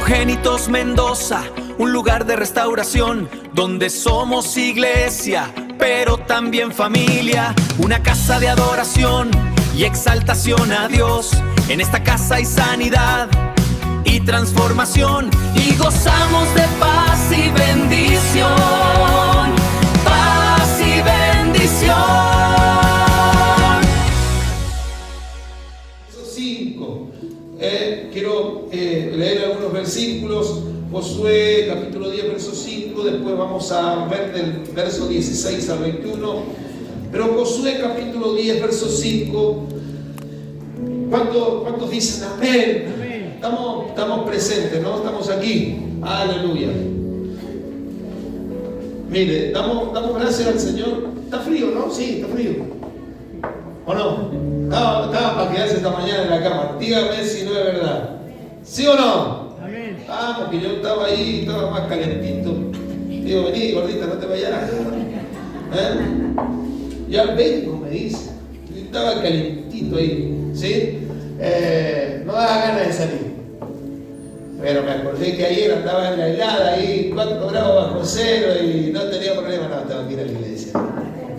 Primogénitos Mendoza, un lugar de restauración donde somos iglesia, pero también familia, una casa de adoración y exaltación a Dios. En esta casa hay sanidad y transformación y gozamos de paz y bendición, paz y bendición. Verso 5. Quiero leer algunos versículos. Josué capítulo 10 verso 5, después vamos a ver del verso 16 al 21. Pero Josué capítulo 10 verso 5, ¿cuántos dicen amén? Amén. Estamos presentes, ¿no? Estamos aquí. Aleluya. Mire, damos gracias al Señor. Está frío, ¿no? Sí, está frío. ¿O no? Estaba para quedarse esta mañana en la cama. Dígame si no es verdad. ¿Sí o no? Amén. Porque yo estaba ahí, estaba más calentito. Digo, vení, gordita, no te vayas. Ya vengo, me dice. Yo estaba calentito ahí, ¿sí? No daba ganas de salir. Pero me acordé que ayer andaba en la helada ahí, 4 grados bajo cero y no tenía problema. No, tengo que ir a la iglesia.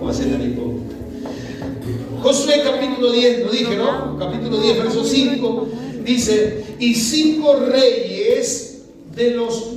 ¿Cómo hacer tan hipócrita? Josué capítulo 10, lo dije, ¿no? Capítulo 10, verso 5, dice: y 5 reyes de los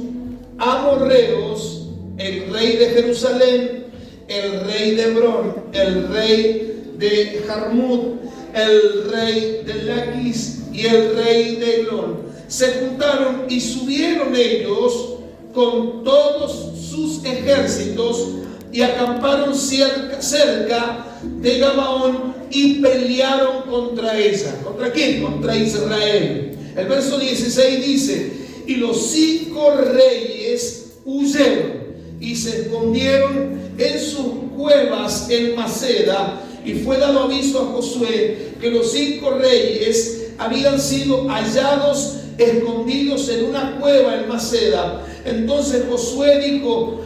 amorreos, el rey de Jerusalén, el rey de Hebrón, el rey de Jarmut, el rey de Laquis y el rey de Eglón, se juntaron y subieron ellos con todos sus ejércitos y acamparon cerca de Gabaón y pelearon contra ella. ¿Contra quién? Contra Israel. El verso 16 dice: y los 5 reyes huyeron y se escondieron en sus cuevas en Maceda, y fue dado aviso a Josué que los 5 reyes habían sido hallados escondidos en una cueva en Maceda. Entonces Josué dijo: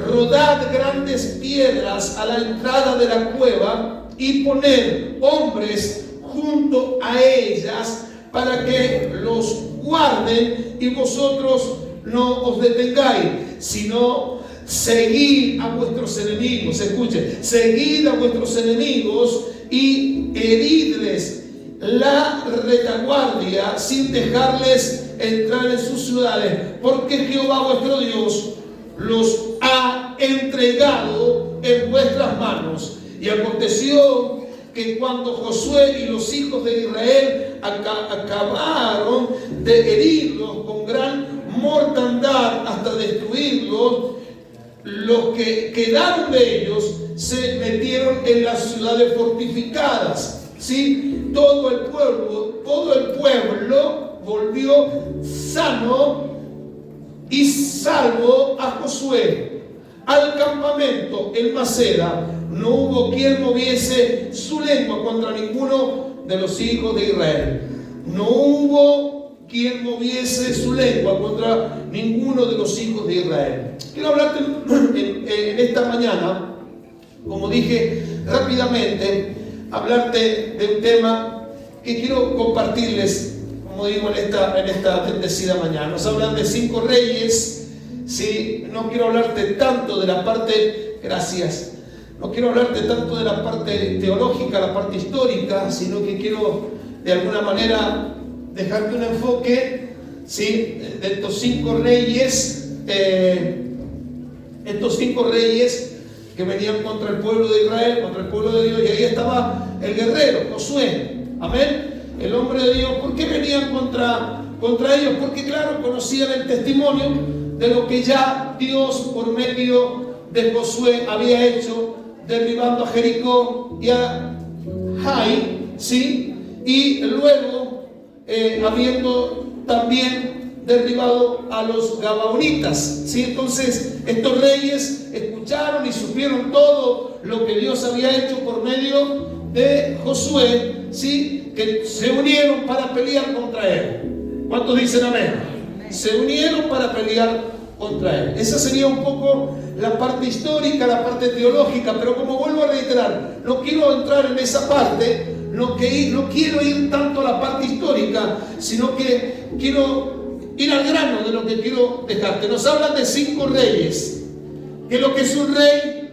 rodad grandes piedras a la entrada de la cueva y poned hombres junto a ellas para que los guarden, y vosotros no os detengáis, sino seguid a vuestros enemigos. Escuchen, seguid a vuestros enemigos y heridles la retaguardia sin dejarles entrar en sus ciudades, porque Jehová vuestro Dios los ha entregado en vuestras manos. Y aconteció que cuando Josué y los hijos de Israel acabaron de herirlos con gran mortandad hasta destruirlos, los que quedaron de ellos se metieron en las ciudades fortificadas, ¿sí? Todo el pueblo volvió sano y salvo a Josué al campamento en Maceda. No hubo quien moviese su lengua contra ninguno de los hijos de Israel. No hubo quien moviese su lengua contra ninguno de los hijos de Israel. Quiero hablarte en esta mañana, como dije rápidamente, hablarte de un tema que quiero compartirles, como digo, en esta bendecida mañana. Nos hablan de 5 reyes, ¿sí? No quiero hablarte tanto de la parte, gracias, no quiero hablarte tanto de la parte teológica, la parte histórica, sino que quiero de alguna manera dejarte un enfoque, ¿sí? De estos 5 reyes, que venían contra el pueblo de Israel, contra el pueblo de Dios, y ahí estaba el guerrero, Josué, amén, el hombre de Dios. ¿Por qué venían contra ellos? Porque claro, conocían el testimonio de lo que ya Dios por medio de Josué había hecho, derribando a Jericó y a Jai, ¿sí? Y luego habiendo también derribado a los gabaonitas, ¿sí? Entonces estos reyes escucharon y supieron todo lo que Dios había hecho por medio de Josué, ¿sí? Que se unieron para pelear contra él. ¿Cuántos dicen amén? Se unieron para pelear contra él. Esa sería un poco la parte histórica, la parte teológica, pero como vuelvo a reiterar, no quiero entrar en esa parte, no quiero ir tanto a la parte histórica, sino que quiero ir al grano de lo que quiero dejarte. Nos hablan de 5 reyes. ¿Qué es lo que es un rey?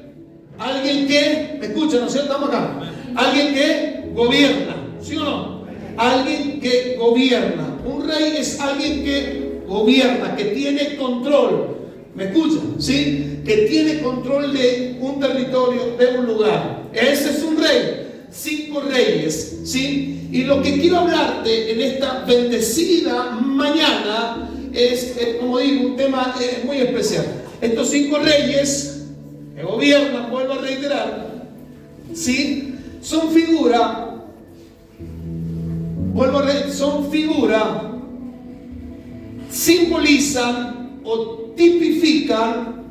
Alguien que, ¿me escuchan, no es cierto? Estamos acá. Alguien que gobierna, ¿sí o no? Alguien que gobierna. Un rey es alguien que gobierna, que tiene control. ¿Me escuchan? ¿Sí? Que tiene control de un territorio, de un lugar. Ese es un rey. 5 reyes, ¿sí? Y lo que quiero hablarte en esta bendecida mañana es, como digo, un tema muy especial. Estos 5 reyes que gobiernan, vuelvo a reiterar, ¿sí? Son figura, simbolizan o tipifican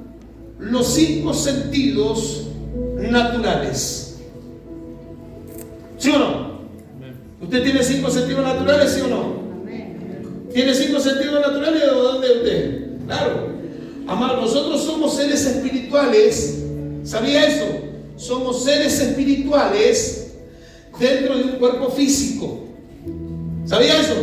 los 5 sentidos naturales. ¿Sí o no? ¿Usted tiene 5 sentidos naturales, sí o no? ¿Tiene 5 sentidos naturales o dónde usted? Claro. Amado, nosotros somos seres espirituales. ¿Sabía eso? Somos seres espirituales dentro de un cuerpo físico. ¿Sabía eso?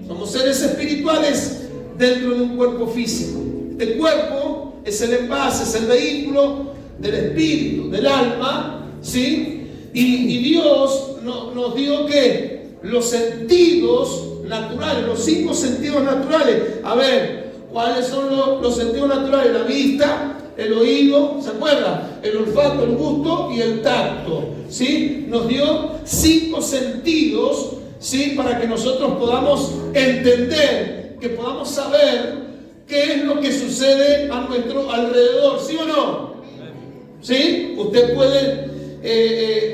Somos seres espirituales dentro de un cuerpo físico. El cuerpo es el envase, es el vehículo del espíritu, del alma, ¿sí? Y Dios nos dio que los sentidos naturales, los 5 sentidos naturales. A ver, ¿cuáles son los sentidos naturales? La vista, el oído, ¿se acuerda? El olfato, el gusto y el tacto, ¿sí? Nos dio 5 sentidos, ¿sí? Para que nosotros podamos entender, que podamos saber qué es lo que sucede a nuestro alrededor, ¿sí o no? ¿Sí? Usted puede...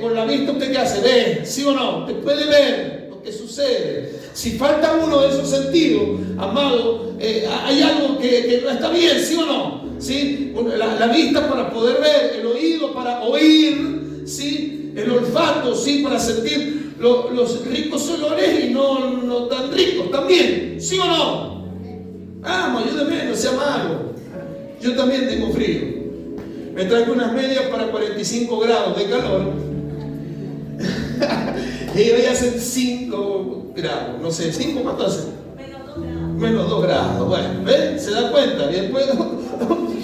con la vista, ¿usted qué hace? Ve, ¿sí o no? Usted puede ver lo que sucede. Si falta uno de esos sentidos, amado, hay algo que no está bien, ¿sí o no? ¿Sí? La vista para poder ver, el oído para oír, ¿sí? El olfato, ¿sí? Para sentir los ricos olores y no tan ricos también, ¿sí o no? Vamos, ayúdeme, no sea malo. Yo también tengo frío. Me traigo unas medias para 45 grados de calor. Y hoy hacen 5 grados. No sé, 5 cuánto hace. Menos 2 grados. Bueno, ¿ven? ¿Se da cuenta? Y después,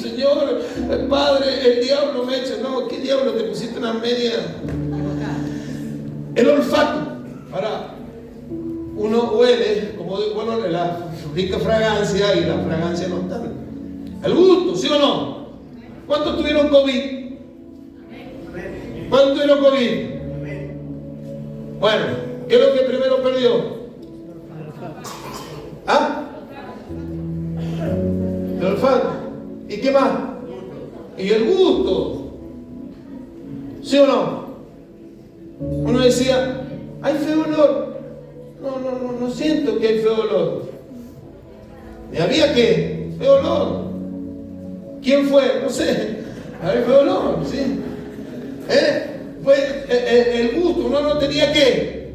Señor, Padre, el diablo me echa. No, ¿qué diablo te pusiste unas medias? El olfato. Ahora, uno huele, como bueno, la rica fragancia y la fragancia no está. El gusto, ¿sí o no? ¿Cuántos tuvieron COVID? ¿Cuántos tuvieron COVID? Bueno, ¿qué es lo que primero perdió? ¿Ah? El olfato. ¿Y qué más? Y el gusto. ¿Sí o no? Uno decía, hay feo olor. No siento que hay feo olor. ¿Y había qué? Feo olor. ¿Quién fue? No sé. Hay feo olor, ¿sí? Fue el gusto. Uno no tenía qué.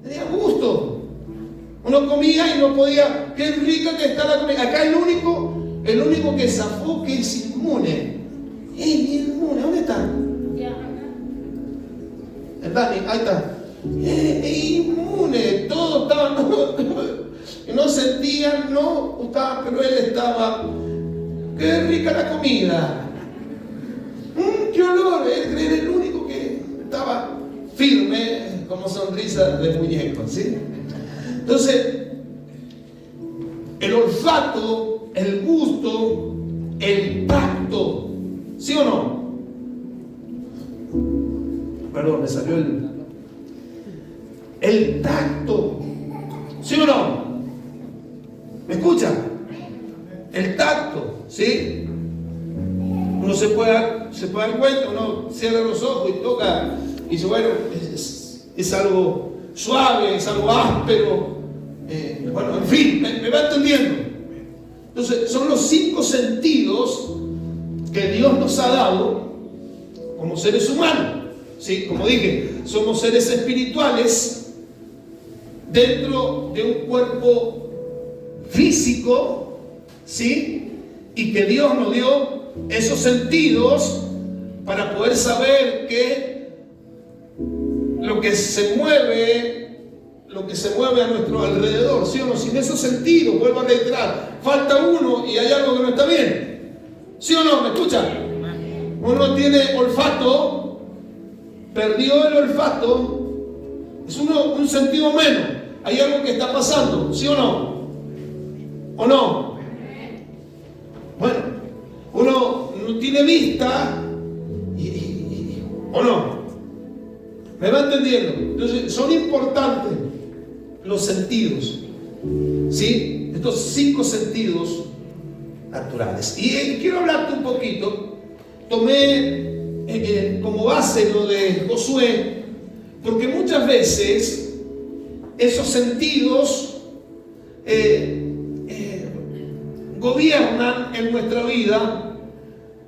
Tenía gusto. Uno comía y no podía. Qué rica que está la comida. Acá el único que zafó, que es inmune. Inmune, ¿dónde está? El Dani, ahí está. Inmune, todos estaban, no sentían, no estaban, pero él estaba. Qué rica la comida. Qué olor. Él era el único que estaba firme, como sonrisa de muñeco, ¿sí? Entonces, el olfato, el gusto, el tacto, ¿sí o no? Perdón, me salió el tacto, ¿sí o no? ¿Me escuchan? El tacto, ¿sí? Uno se puede dar cuenta, uno cierra los ojos y toca y dice, bueno, es algo suave, es algo áspero, bueno, en fin, me va entendiendo. Entonces, son los 5 sentidos que Dios nos ha dado como seres humanos, ¿sí? Como dije, somos seres espirituales dentro de un cuerpo físico, ¿sí? Y que Dios nos dio esos sentidos para poder saber que lo que se mueve, lo que se mueve a nuestro alrededor, ¿sí o no? Sin esos sentidos, vuelvo a reiterar, falta uno y hay algo que no está bien. ¿Sí o no? ¿Me escuchan? Uno tiene olfato, perdió el olfato, es un sentido menos. Hay algo que está pasando, ¿sí o no? ¿O no? Bueno, uno no tiene vista ¿o no? ¿Me va entendiendo? Entonces, son importantes los sentidos, ¿sí? Estos 5 sentidos naturales. Y quiero hablarte un poquito. Tomé como base lo de Josué, porque muchas veces esos sentidos gobiernan en nuestra vida,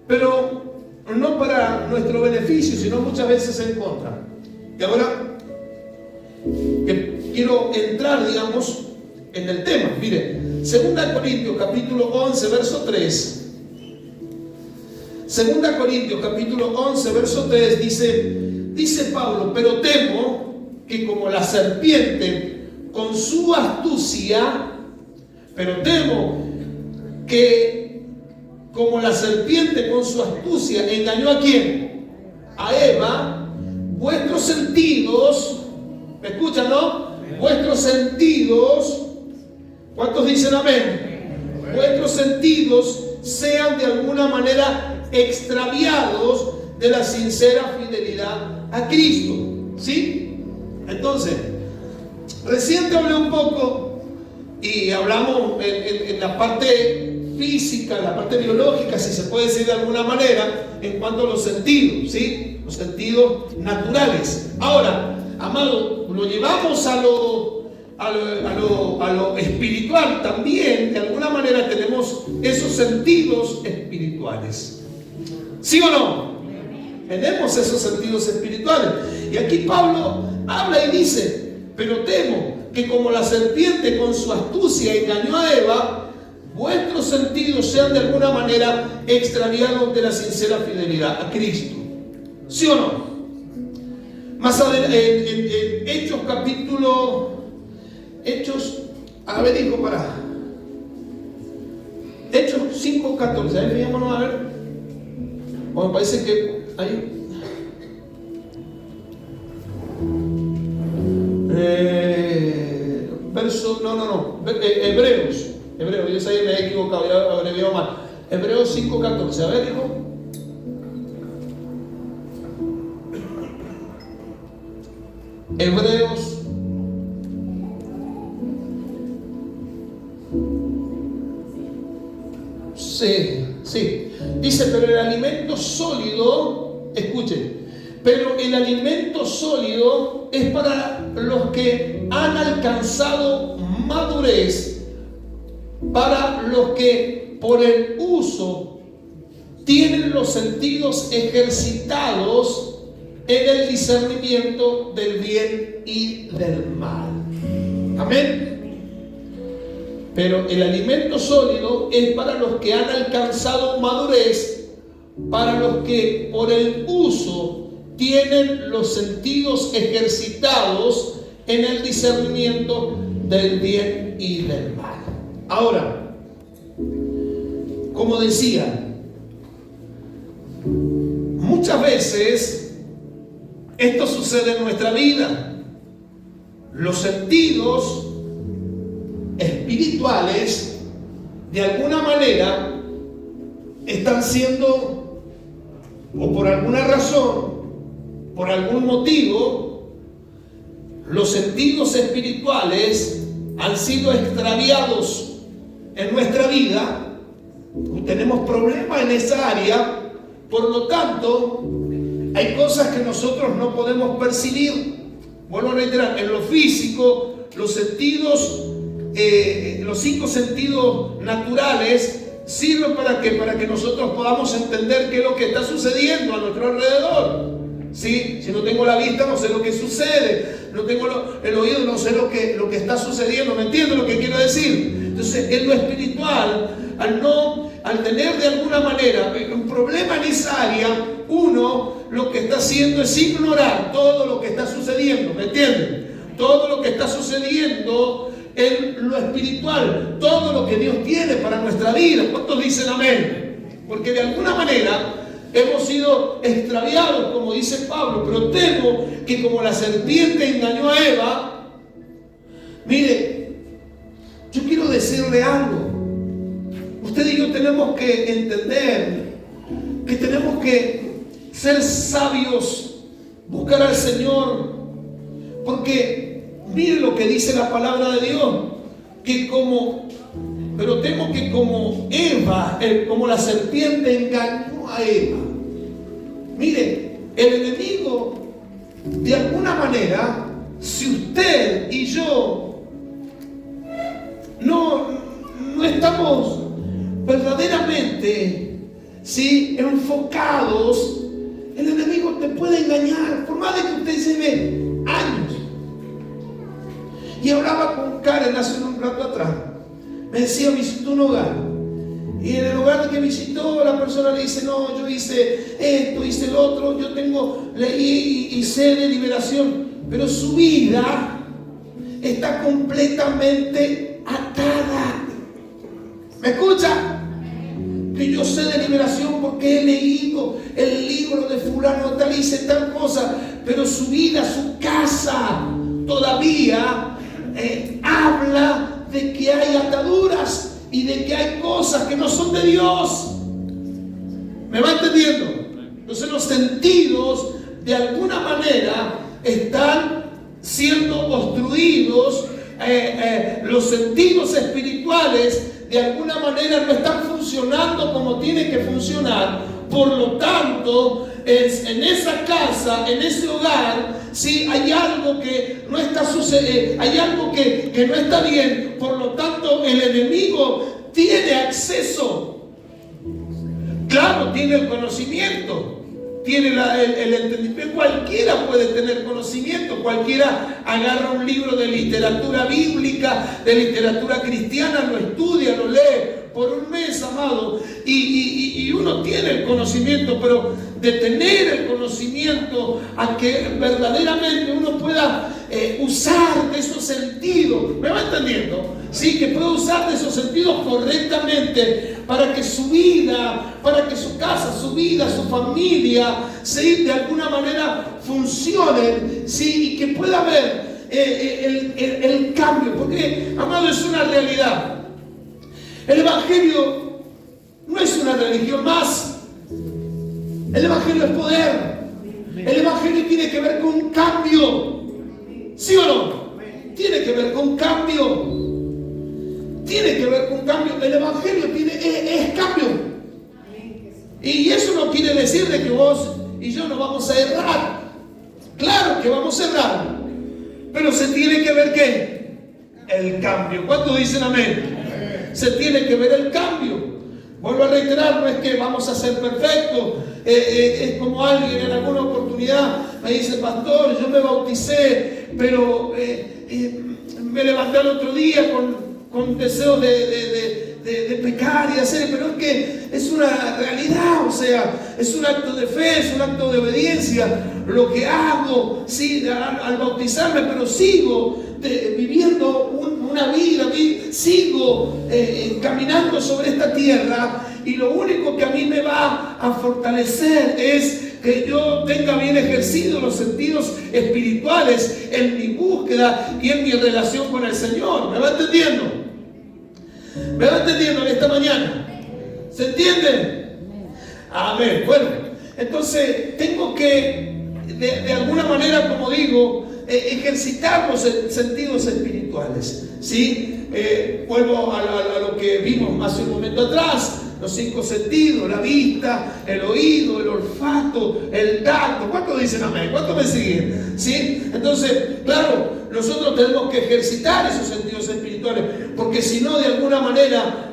pero no para nuestro beneficio, sino muchas veces en contra. Y ahora que quiero entrar, digamos, en el tema. Mire, 2 Corintios capítulo 11, verso 3. 2 Corintios capítulo 11, verso 3 dice Pablo: pero temo que como la serpiente con su astucia, engañó ¿a quién? A Eva. Vuestros sentidos, ¿me escuchan, no? Vuestros sentidos, ¿cuántos dicen amén? Vuestros sentidos sean de alguna manera extraviados de la sincera fidelidad a Cristo, ¿sí? Entonces, recién te hablé un poco y hablamos en la parte física, la parte biológica, si se puede decir de alguna manera, en cuanto a los sentidos, ¿sí? Los sentidos naturales. Ahora, amado, lo llevamos a lo espiritual también. De alguna manera tenemos esos sentidos espirituales, ¿sí o no? Tenemos esos sentidos espirituales. Y aquí Pablo habla y dice: pero temo que como la serpiente con su astucia engañó a Eva, vuestros sentidos sean de alguna manera extraviados de la sincera fidelidad a Cristo. ¿Sí o no? Más adelante, en Hechos capítulo... Hechos 5:14. A ver, fijémonos a ver. O me parece que hay... Hebreos, yo sabía, me he equivocado, ya abreviado mal. Hebreos 5:14, a ver, hijo. Hebreos sí. Dice: pero el alimento sólido, escuchen, pero el alimento sólido es para los que han alcanzado madurez, para los que por el uso tienen los sentidos ejercitados en el discernimiento del bien y del mal. Amén. Pero el alimento sólido es para los que han alcanzado madurez, para los que por el uso tienen los sentidos ejercitados en el discernimiento del bien y del mal. Ahora, como decía, muchas veces esto sucede en nuestra vida. Los sentidos espirituales, de alguna manera, están siendo, o por alguna razón, por algún motivo, los sentidos espirituales han sido extraviados en nuestra vida. Tenemos problemas en esa área. Por lo tanto, hay cosas que nosotros no podemos percibir. Vuelvo a reiterar, en lo físico, los sentidos, los 5 sentidos naturales sirven para que nosotros podamos entender qué es lo que está sucediendo a nuestro alrededor. ¿Sí? Si no tengo la vista, no sé lo que sucede. No tengo el oído, no sé lo que está sucediendo. ¿Me entiendes lo que quiero decir? Entonces, en lo espiritual, al tener de alguna manera un problema en esa área, uno lo que está haciendo es ignorar todo lo que está sucediendo. ¿Me entienden? todo lo que está sucediendo en lo espiritual, todo lo que Dios tiene para nuestra vida. ¿Cuántos dicen amén? Porque de alguna manera hemos sido extraviados, como dice Pablo, pero temo que como la serpiente engañó a Eva, mire, yo quiero decirle algo. Usted y yo tenemos que entender que tenemos que ser sabios, buscar al Señor, porque mire lo que dice la palabra de Dios, pero temo que como Eva, como la serpiente engañó a Eva. Mire, el enemigo, de alguna manera, si usted y yo no estamos verdaderamente, ¿sí?, enfocados, el enemigo te puede engañar, por más de que usted lleve años. Y hablaba con Karen hace un rato atrás. Me decía, visitó un hogar. Y en el hogar que visitó, la persona le dice, no, yo hice esto, hice lo otro, leí y sé de liberación. Pero su vida está completamente atada. ¿Me escucha? Que yo sé de liberación porque he leído el libro de fulano tal, hice tal cosa, pero su vida, su casa, todavía habla de que hay ataduras y de que hay cosas que no son de Dios. ¿Me va entendiendo? Entonces los sentidos de alguna manera están siendo obstruidos, los sentidos espirituales de alguna manera no están funcionando como tienen que funcionar. Por lo tanto, en esa casa, en ese hogar, si hay algo que no está sucediendo, hay algo que no está bien. Por lo tanto, el enemigo tiene acceso. Claro, tiene el conocimiento, tiene el entendimiento. Cualquiera puede tener conocimiento, cualquiera agarra un libro de literatura bíblica, de literatura cristiana, lo estudia, lo lee por un mes, amado, y uno tiene el conocimiento, pero de tener el conocimiento a que verdaderamente uno pueda usar de esos sentidos, ¿me va entendiendo? Sí, que pueda usar de esos sentidos correctamente para que su vida, para que su casa, su vida, su familia, ¿sí?, de alguna manera funcionen, ¿sí?, y que pueda haber el cambio, porque, amado, es una realidad. El Evangelio no es una religión más. El Evangelio es poder. El Evangelio tiene que ver con cambio. ¿Sí o no? Tiene que ver con cambio. Tiene que ver con cambio. El Evangelio es cambio. Y eso no quiere decir de que vos y yo no vamos a errar. Claro que vamos a errar. Pero se tiene que ver ¿qué? El cambio. ¿Cuántos dicen amén? Se tiene que ver el cambio. Vuelvo a reiterar, no es que vamos a ser perfectos. Es como alguien en alguna oportunidad me dice, pastor, yo me bauticé, pero me levanté al otro día con deseos de pecar y hacer, pero es que es una realidad, o sea, es un acto de fe, es un acto de obediencia, lo que hago, sí, al bautizarme, pero sigo viviendo una vida, sigo caminando sobre esta tierra, y lo único que a mí me va a fortalecer es que yo tenga bien ejercido los sentidos espirituales en mi búsqueda y en mi relación con el Señor. ¿Me va entendiendo? ¿Me va entendiendo en esta mañana? ¿Se entiende? Amén. Bueno, entonces tengo que de alguna manera, como digo, ejercitar los sentidos espirituales, ¿sí? Vuelvo a lo que vimos hace un momento atrás. Los 5 sentidos, la vista, el oído, el olfato, el tacto. ¿Cuántos dicen amén? ¿Cuántos me siguen? ¿Sí? Entonces, claro, nosotros tenemos que ejercitar esos sentidos espirituales, porque si no, de alguna manera,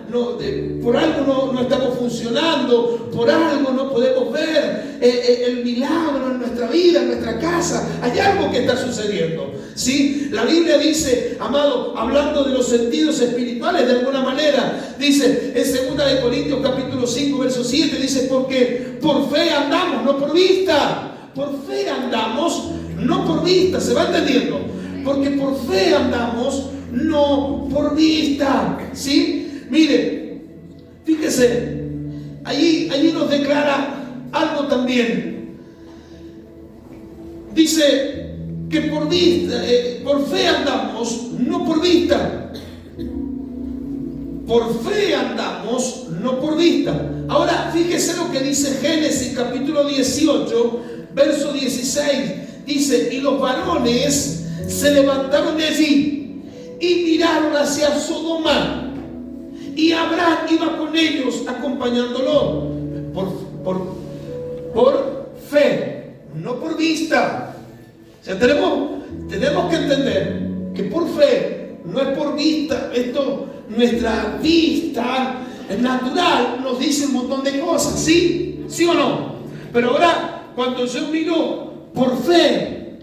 por algo no estamos funcionando, por algo no podemos ver el milagro en nuestra vida, en nuestra casa. Hay algo que está sucediendo, ¿sí? La Biblia dice, amado, hablando de los sentidos espirituales, de alguna manera, dice en 2 Corintios capítulo 5, verso 7, dice, porque por fe andamos, no por vista. Por fe andamos, no por vista. ¿Se va entendiendo? porque por fe andamos, no por vista. ¿Sí? Mire, fíjese, allí nos declara algo también. Dice que por vista, por fe andamos, no por vista. Por fe andamos, no por vista. Ahora, fíjese lo que dice Génesis capítulo 18, verso 16. Dice, y los varones se levantaron de allí y miraron hacia Sodoma. Y Abraham iba con ellos acompañándolo. Por fe, no por vista. O sea, tenemos que entender que por fe no es por vista. Nuestra vista natural nos dice un montón de cosas, ¿sí? ¿Sí o no? Pero ahora, cuando yo miro por fe,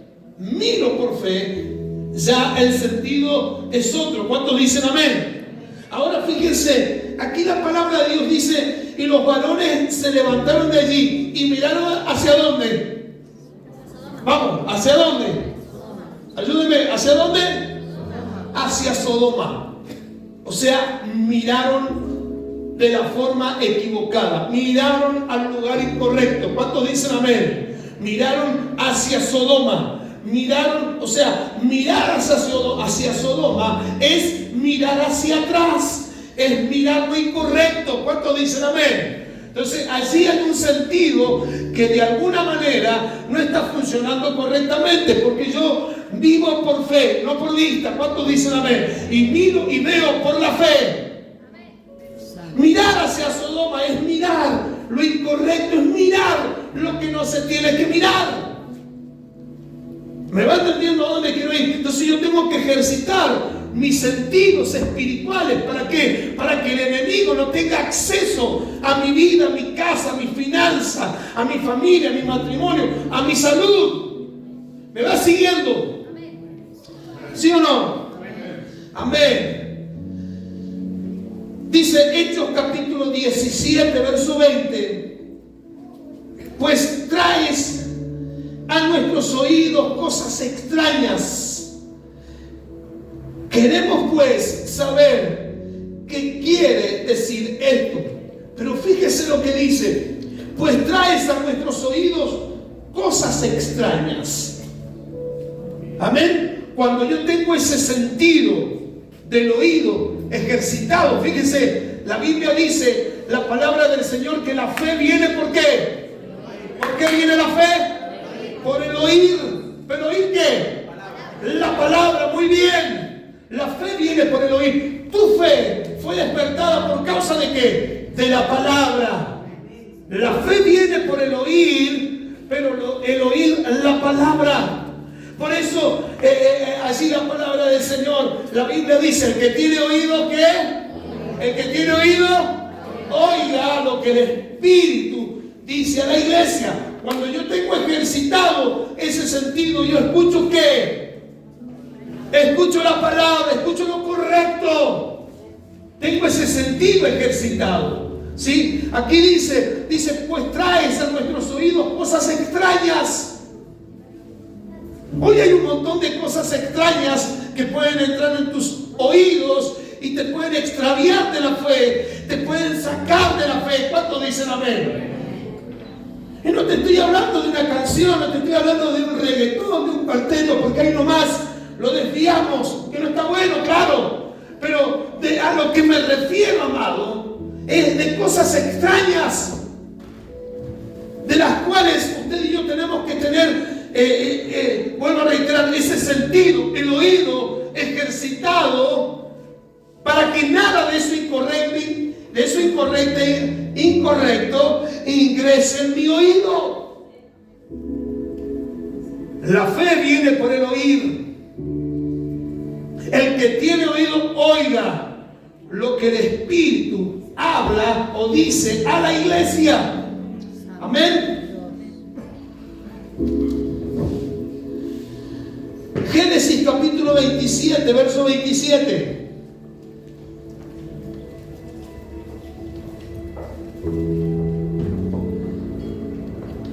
ya el sentido es otro. ¿Cuántos dicen amén? Ahora fíjense, aquí la palabra de Dios dice, y los varones se levantaron de allí y miraron hacia dónde. Vamos, ¿hacia dónde? Ayúdenme, ¿hacia dónde? Hacia Sodoma. O sea, miraron de la forma equivocada, miraron al lugar incorrecto. ¿Cuántos dicen amén? Miraron hacia Sodoma. Mirar hacia Sodoma es mirar hacia atrás, es mirar lo incorrecto. ¿Cuántos dicen amén? Entonces allí hay un sentido que de alguna manera no está funcionando correctamente, porque yo vivo por fe, no por vista. ¿Cuántos dicen amén? Y miro y veo por la fe. Mirar hacia Sodoma es mirar lo incorrecto, es mirar lo que no se tiene que mirar. ¿Me va entendiendo a dónde quiero ir? Entonces yo tengo que ejercitar mis sentidos espirituales. ¿Para qué? Para que el enemigo no tenga acceso a mi vida, a mi casa, a mi finanza, a mi familia, a mi matrimonio, a mi salud. ¿Me va siguiendo? ¿Sí o no? Amén. Dice Hechos capítulo 17, verso 20. Pues traes a nuestros oídos cosas extrañas. Queremos pues saber qué quiere decir esto. Pero fíjese lo que dice. Pues traes a nuestros oídos cosas extrañas. Amén. Cuando yo tengo ese sentido del oído ejercitado, fíjese, la Biblia dice, la palabra del Señor, que la fe viene ¿por qué? ¿Por qué viene la fe? Por el oír. ¿Pero oír qué? La palabra. Muy bien. La fe viene por el oír. Tu fe fue despertada por causa de ¿qué? De la palabra. La fe viene por el oír, pero el oír la palabra. Por eso así la palabra del Señor, la Biblia dice, el que tiene oído, ¿qué? El que tiene oído, oiga lo que el Espíritu dice a la iglesia. Cuando yo tengo ejercitado ese sentido, yo escucho ¿qué? Escucho la palabra, escucho lo correcto. Tengo ese sentido ejercitado. ¿Sí? Aquí dice, pues traes a nuestros oídos cosas extrañas. Hoy hay un montón de cosas extrañas que pueden entrar en tus oídos y te pueden extraviar de la fe, te pueden sacar de la fe. ¿Cuántos dicen amén? Y no te estoy hablando de una canción, no te estoy hablando de un reggaetón, de un cuarteto, porque ahí nomás lo desviamos, que no está bueno, claro. Pero a lo que me refiero, amado, es de cosas extrañas, de las cuales usted y yo tenemos que tener, vuelvo a reiterar, ese sentido, el oído ejercitado, para que nada de eso incorrecto ingrese en mi oído. La fe viene por el oír. El que tiene oído, oiga lo que el Espíritu habla o dice a la iglesia. Amén. Génesis capítulo 27, verso 27.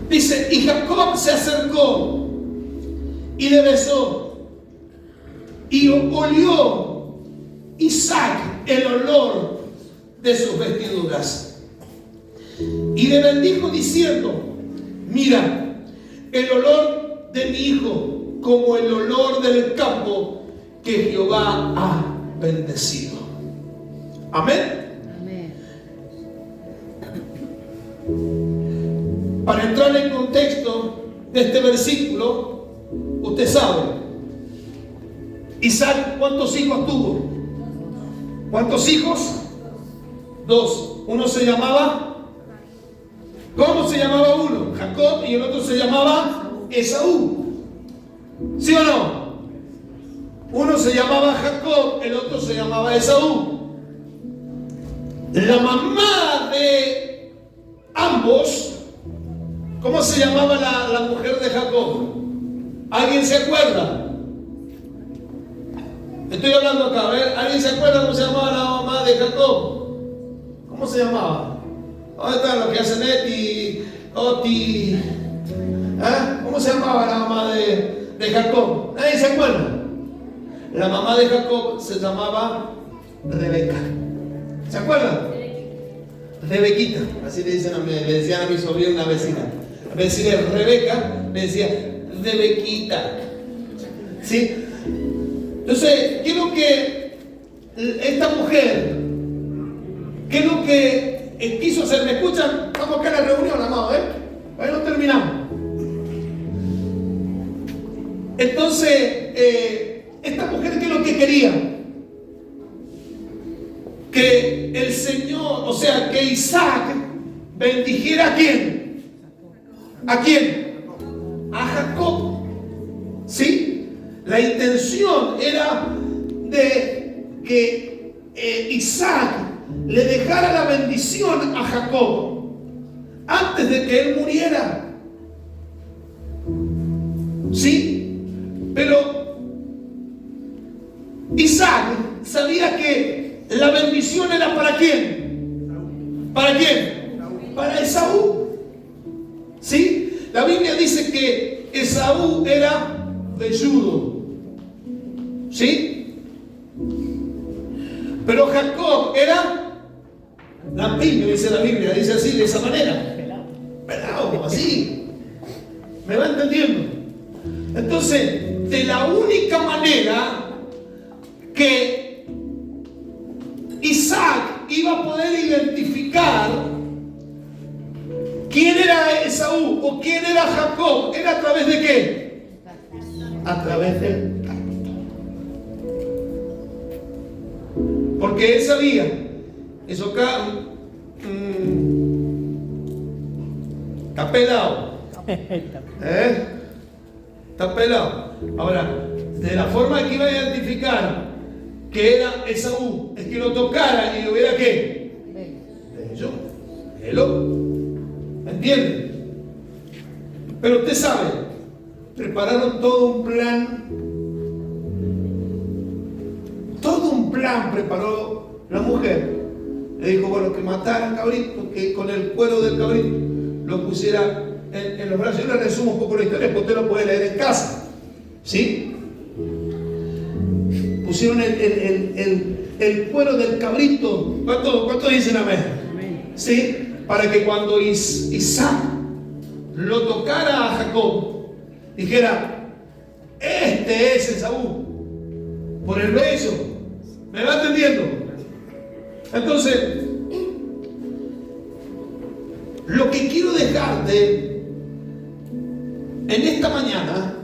Dice, y Jacob se acercó y le besó. Y olió Isaac el olor de sus vestiduras. Y le bendijo diciendo: mira, el olor de mi hijo como el olor del campo que Jehová ha bendecido. Amén. Para entrar en contexto de este versículo, usted sabe, Isaac, ¿cuántos hijos tuvo? ¿Cuántos hijos? 2. Uno se llamaba, ¿cómo se llamaba uno? Jacob, y el otro se llamaba Esaú. ¿Sí o no? Uno se llamaba Jacob, el otro se llamaba Esaú. La mamá de ambos, ¿cómo se llamaba la mujer de Jacob? ¿Alguien se acuerda? Estoy hablando acá, a ver, ¿alguien se acuerda cómo se llamaba la mamá de Jacob? ¿Cómo se llamaba? ¿Dónde están los que hacen Oti? ¿Cómo se llamaba la mamá de Jacob? ¿Nadie se acuerda? La mamá de Jacob se llamaba Rebeca. ¿Se acuerdan? Rebequita, así le decían a mi sobrina, una vecina. En vez de decirle Rebeca, le decía Rebequita. ¿Sí? Entonces, quiero que esta mujer, ¿qué es lo que quiso hacer? ¿Me escuchan? Estamos acá en la reunión, amado, ahí no terminamos. Entonces, esta mujer, ¿qué es lo que quería? Que el Señor, o sea, que Isaac bendijera ¿a quién? ¿A quién? A Jacob. ¿Sí? La intención era de que Isaac le dejara la bendición a Jacob antes de que él muriera. ¿Sí? Pero Isaac sabía que la bendición era ¿para quién? ¿Para quién? Para Esaú. ¿Sí? La Biblia dice que Esaú era velludo. ¿Sí? Pero Jacob era lampiño, dice la Biblia, dice así, de esa manera. Pelado, así. ¿Me va entendiendo? Entonces, de la única manera que Isaac iba a poder identificar quién era Esaú o quién era Jacob, era a través de ¿qué? A través del pacto. Porque él sabía, eso acá está pelado. Está pelado. Ahora, de la forma que iba a identificar que era Esaú, es que lo tocara y lo viera ¿qué? Bello. ¿Me entiende? Pero usted sabe, prepararon todo un plan. Todo un plan preparó la mujer. Le dijo, bueno, que mataran cabrito, que con el cuero del cabrito lo pusiera en los brazos. Yo le resumo un poco la historia, porque usted lo puede leer en casa. ¿Sí? Pusieron el cuero del cabrito. ¿Cuántos dicen amén? ¿Sí? Para que cuando Isaac lo tocara a Jacob, dijera, este es Esaú, por el beso. ¿Me va entendiendo? Entonces, lo que quiero dejarte en esta mañana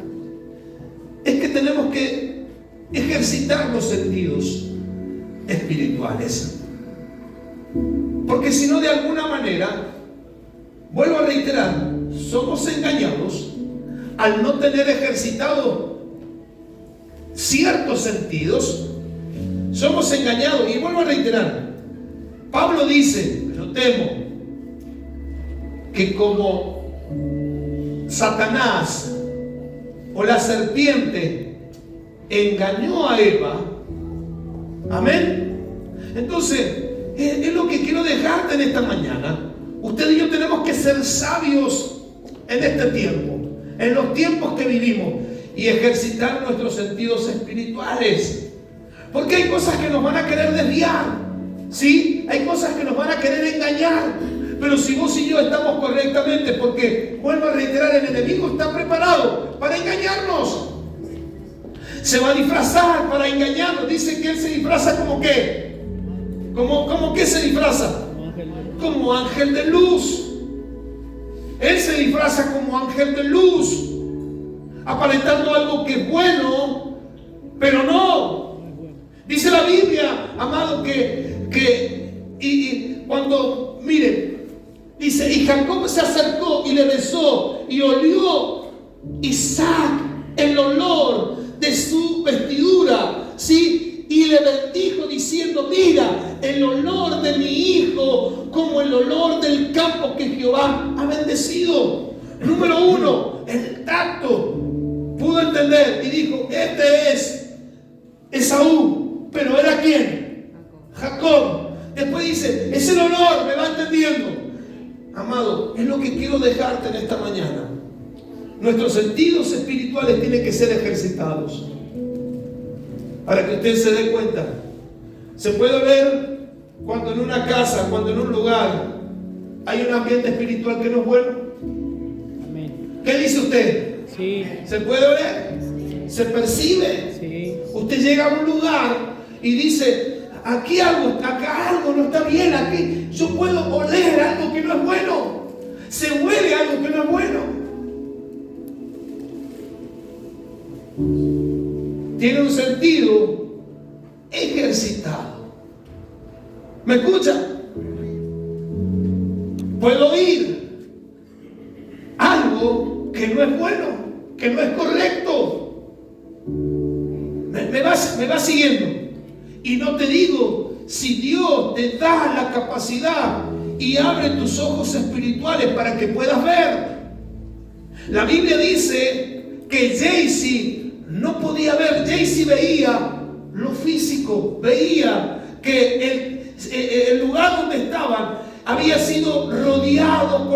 es que tenemos que ejercitar los sentidos espirituales. Porque si no, de alguna manera, vuelvo a reiterar, somos engañados al no tener ejercitado ciertos sentidos. Somos engañados, y vuelvo a reiterar, Pablo dice, pero temo que como Satanás o la serpiente engañó a Eva, amén. Entonces, es lo que quiero dejarte en esta mañana. Usted y yo tenemos que ser sabios en este tiempo, en los tiempos que vivimos. y ejercitar nuestros sentidos espirituales. Porque hay cosas que nos van a querer desviar, ¿sí? Hay cosas que nos van a querer engañar. Pero si vos y yo estamos correctamente, porque vuelvo a reiterar, el enemigo está preparado para engañarnos. Se va a disfrazar para engañarnos. Dice que él se disfraza como ¿qué? ¿Cómo qué se disfraza? Como ángel de luz. Él se disfraza como ángel de luz, aparentando algo que es bueno, pero no. Dice la Biblia, amado, y cuando, miren, dice, y Jacob se acercó y le besó, y olió Isaac el olor de su vestidura, ¿sí? Y le bendijo diciendo, mira, el olor de mi hijo como el olor del campo que Jehová ha bendecido. Número uno, el tacto. Pudo entender y dijo, este es Esaú. Pero ¿era quién? Jacob. Después dice, es el olor, me va entendiendo. Amado, es lo que quiero dejarte en esta mañana. Nuestros sentidos espirituales tienen que ser ejercitados. Para que usted se dé cuenta. Se puede ver cuando en una casa, cuando en un lugar hay un ambiente espiritual que no es bueno. Amén. ¿Qué dice usted? Sí. ¿Se puede ver? ¿Se percibe? Sí. Usted llega a un lugar y dice, acá algo no está bien, aquí yo puedo oler algo que no es bueno. Se huele algo que no es bueno. Tiene un sentido ejercitado. ¿Me escucha? Puedo oír algo que no es bueno, que no es correcto. Me va siguiendo. Y no te digo, si Dios te da la capacidad y abre tus ojos espirituales para que puedas ver. La Biblia dice que Jaycee no podía ver. Jaycee veía lo físico, veía que el lugar donde estaban había sido rodeado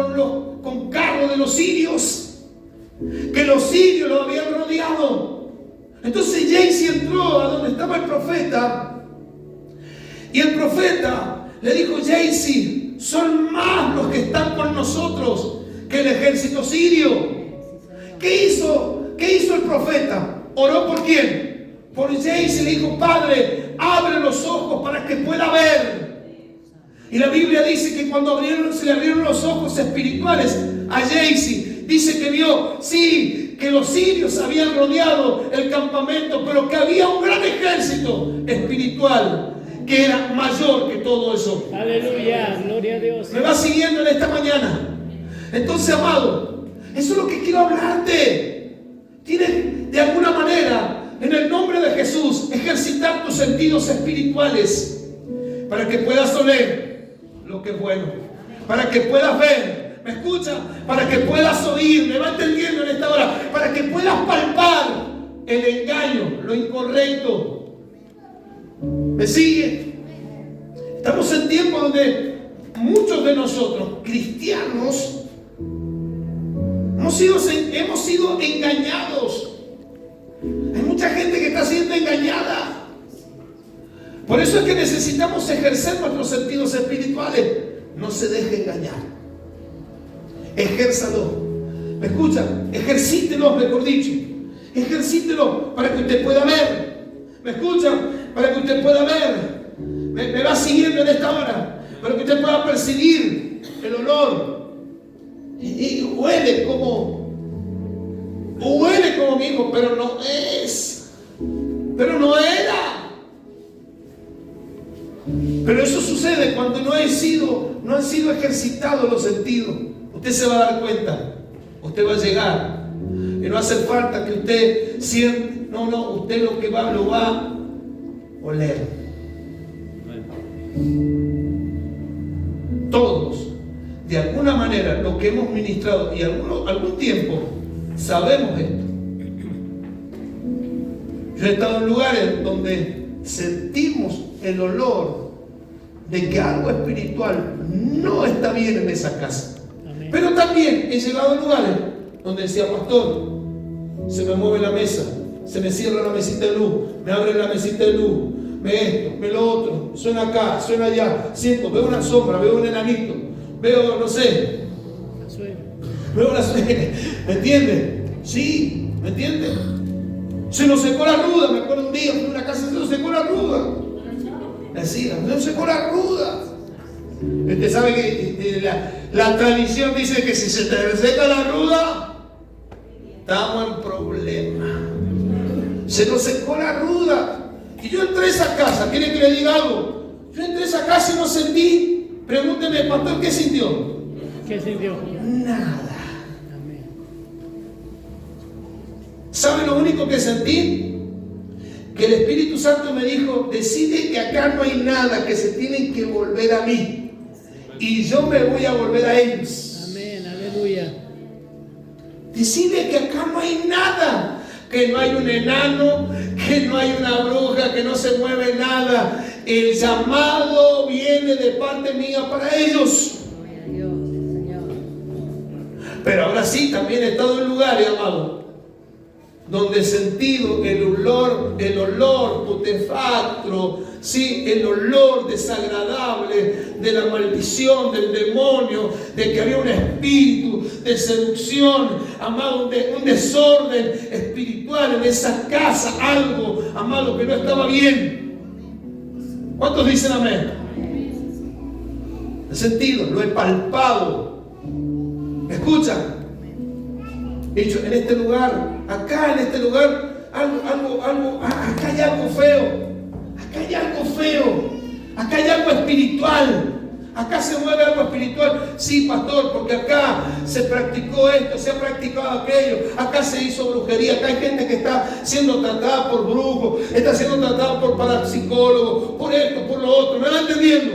con carros de los sirios, que los sirios lo habían rodeado. Entonces Jaycee entró a donde estaba el profeta y el profeta le dijo, Jaycee, son más los que están con nosotros que el ejército sirio. ¿Qué hizo el profeta? ¿Oró por quién? Por Jaycee. Le dijo, Padre, abre los ojos para que pueda ver. Y la Biblia dice que cuando se le abrieron los ojos espirituales a Jaycee, dice que vio, sí, que los sirios habían rodeado el campamento, pero que había un gran ejército espiritual que era mayor que todo eso. Aleluya, gloria a Dios. ¿Me va siguiendo en esta mañana? Entonces, amado, eso es lo que quiero hablarte. Tienes de alguna manera, en el nombre de Jesús, ejercitar tus sentidos espirituales para que puedas oler lo que es bueno, para que puedas ver, ¿me escucha? Para que puedas oír, ¿me va entendiendo en esta hora? Para que puedas palpar el engaño, lo incorrecto. ¿Me sigue? Estamos en tiempos donde muchos de nosotros, cristianos, hemos sido engañados. Hay mucha gente que está siendo engañada. Por eso es que necesitamos ejercer nuestros sentidos espirituales. No se deje engañar. Ejérzalo. ¿Me escucha? Ejercítelo, mejor dicho. Ejercítelo para que usted pueda ver. ¿Me escucha? Para que usted pueda ver. Me va siguiendo en esta hora. Para que usted pueda percibir el olor. Y huele como mi hijo, pero no es. Pero no era. Pero eso sucede cuando no han sido ejercitados los sentidos. Usted se va a dar cuenta. Usted va a llegar. Y no hace falta que usted siente. No, usted lo va a oler. Todos, de alguna manera, lo que hemos ministrado y algún tiempo, sabemos esto. Yo he estado en lugares donde sentimos el olor de que algo espiritual no está bien en esa casa. Amén. Pero también he llegado a lugares donde decía, pastor, Se me mueve la mesa, se me cierra la mesita de luz, me abre la mesita de luz, me esto, me lo otro, suena acá, suena allá, siento, veo una sombra, veo un enanito, veo, no sé, veo la suegra, ¿me entiendes? Sí, ¿me entiendes? Se nos secó la ruda, me acuerdo un día, fui a una casa, se nos secó la ruda. Decía, se nos secó la ruda. Usted sabe que la tradición dice que si se te seca la ruda, estamos en problema. Se nos secó la ruda. Y yo entré a esa casa, ¿quiere que le diga algo? Yo entré a esa casa y no sentí, pregúnteme, pastor, ¿qué sintió? ¿Qué sintió? Nada. ¿Sabe lo único que sentí? Que el Espíritu Santo me dijo, decide que acá no hay nada, que se tienen que volver a mí. Y yo me voy a volver a ellos. Amén, aleluya. Decide que acá no hay nada, que no hay un enano, que no hay una bruja, que no se mueve nada. El llamado viene de parte mía para ellos. Gloria a Dios, Señor. Pero ahora sí, también he estado en lugares, amado, donde he sentido el olor putefacto, sí, el olor desagradable de la maldición del demonio, de que había un espíritu de seducción, amado, un desorden espiritual en esa casa, algo, amado, que no estaba bien. ¿Cuántos dicen amén? He sentido, lo he palpado. ¿Me escuchan? He dicho, en este lugar, acá en este lugar, acá hay algo feo, acá hay algo feo, acá hay algo espiritual, acá se mueve algo espiritual. Sí, pastor, porque acá se practicó esto, se ha practicado aquello, acá se hizo brujería, acá hay gente que está siendo tratada por brujos, está siendo tratada por parapsicólogos, por esto, por lo otro. ¿Me van entendiendo?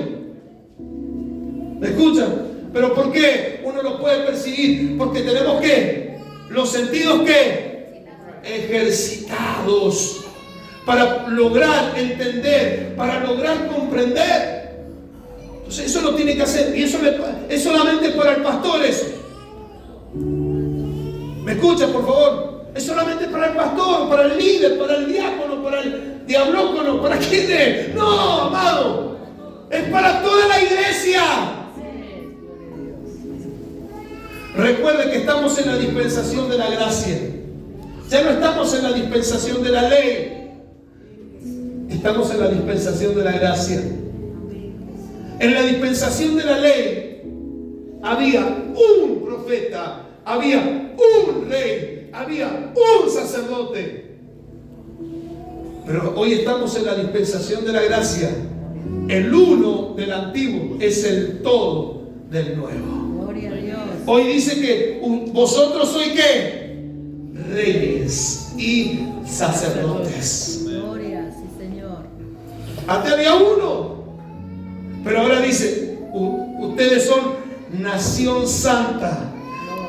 ¿Me escuchan? ¿Pero por qué uno lo puede percibir? Porque tenemos que los sentidos que ejercitados para lograr entender, para lograr comprender. Entonces eso lo tiene que hacer, y eso es solamente para el pastor eso. ¿Me escucha, por favor? Es solamente para el pastor, para el líder, para el diácono, para el diablócono, ¿para quién es? No, amado, es para toda la iglesia. Recuerde que estamos en la dispensación de la gracia. Ya no estamos en la dispensación de la ley. Estamos en la dispensación de la gracia. En la dispensación de la ley había un profeta, había un rey, había un sacerdote. Pero hoy estamos en la dispensación de la gracia. El uno del antiguo es el todo del nuevo. Gloria a Dios. Hoy dice que vosotros sois ¿qué? Reyes y sacerdotes. Gloria, sí, Señor. Antes había uno, pero ahora dice, ustedes son nación santa,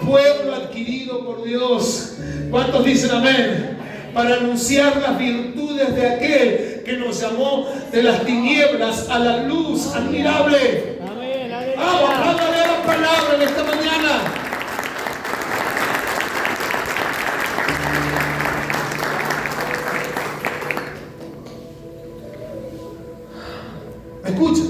pueblo adquirido por Dios. ¿Cuántos dicen amén? Para anunciar las virtudes de aquel que nos llamó de las tinieblas a la luz admirable. Amén, Vamos, aleluya. hágale la palabra en esta mañana. ¿Me escuchan?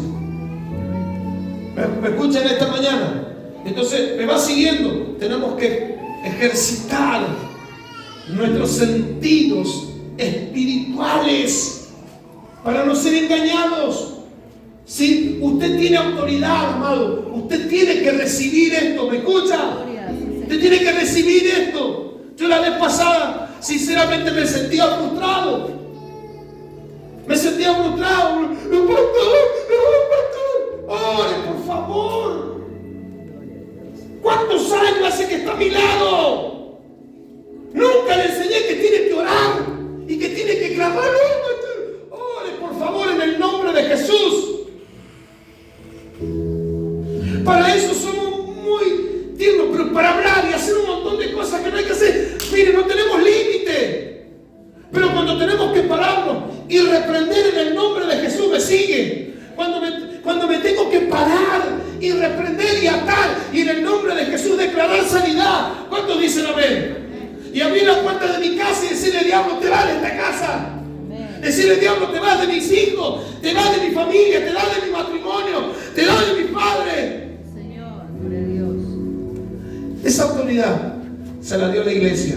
¿Me escuchan esta mañana? Entonces, me va siguiendo. Tenemos que ejercitar nuestros sentidos espirituales para no ser engañados. Si usted tiene autoridad, amado, usted tiene que recibir esto. ¿Me escucha? Gloria, sí, Señor. Usted tiene que recibir esto. Yo la vez pasada, sinceramente, me sentía frustrado. Me sentía frustrado. ¡No, pastor! ¡Ore, por favor! ¿Cuántos años hace que está a mi lado? Nunca le enseñé que tiene que orar y que tiene que clamar. ¡Ore, por favor, en el nombre de Jesús! Para eso somos muy tiernos, pero para hablar y hacer un montón de cosas que no hay que hacer, mire, no tenemos límite. Pero cuando tenemos que pararnos y reprender en el nombre de Jesús, me sigue. Cuando me tengo que parar y reprender y atar y en el nombre de Jesús declarar sanidad, ¿cuántos dicen amén? y abrir la puerta de mi casa y decirle: diablo, te vas de esta casa. Amén. Decirle: diablo, te vas de mis hijos, te vas de mi familia, te vas de mi matrimonio, te vas de mi padre. Señor, gloria a Dios. Esa autoridad se la dio la iglesia.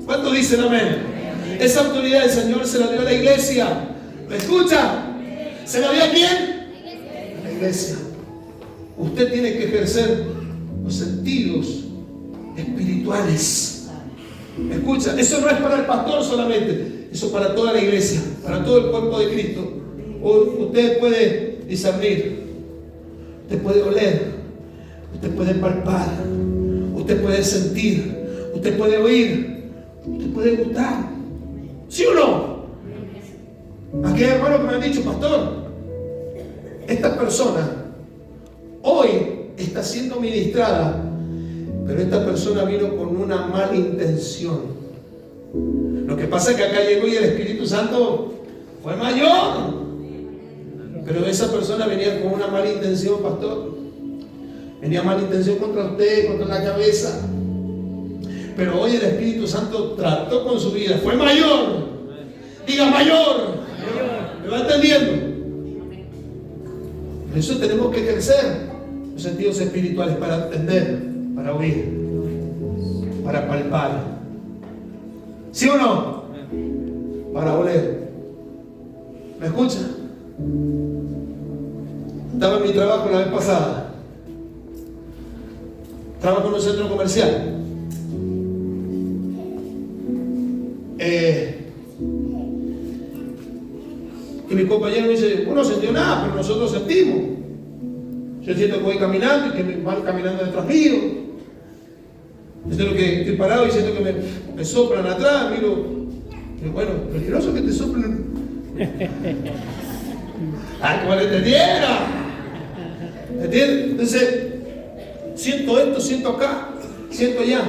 ¿Cuántos dicen amén? Esa autoridad el Señor se la dio a la iglesia. ¿Me escucha? ¿Se la dio a quién? La iglesia. Usted tiene que ejercer los sentidos espirituales. ¿Me escucha? Eso no es para el pastor solamente, eso es para toda la iglesia, para todo el cuerpo de Cristo. Usted puede discernir, usted puede oler, usted puede palpar, usted puede sentir, usted puede oír, usted puede gustar. ¿Sí o no? Aquí hay hermanos que me han dicho: pastor, esta persona hoy está siendo ministrada, pero esta persona vino con una mala intención. Lo que pasa es que acá llegó y el Espíritu Santo fue mayor, pero esa persona venía con una mala intención, pastor. Venía mala intención contra usted, contra la cabeza. Pero hoy el Espíritu Santo trató con su vida, fue mayor. Diga: mayor. ¿Me va entendiendo? Por eso tenemos que ejercer los sentidos espirituales para entender, para oír, para palpar. ¿Sí o no? Para oler. ¿Me escucha? Estaba en mi trabajo la vez pasada. Trabajo en un centro comercial. Y mi compañero me dice: vos no sintió nada, pero nosotros sentimos. Yo siento que voy caminando y que me van caminando detrás mío. Yo siento que estoy parado y siento que me soplan atrás. Miro, y bueno, peligroso que te soplen. ¡Ay, como le entendiera! ¿Entiendes? Entonces, siento esto, siento acá, siento allá.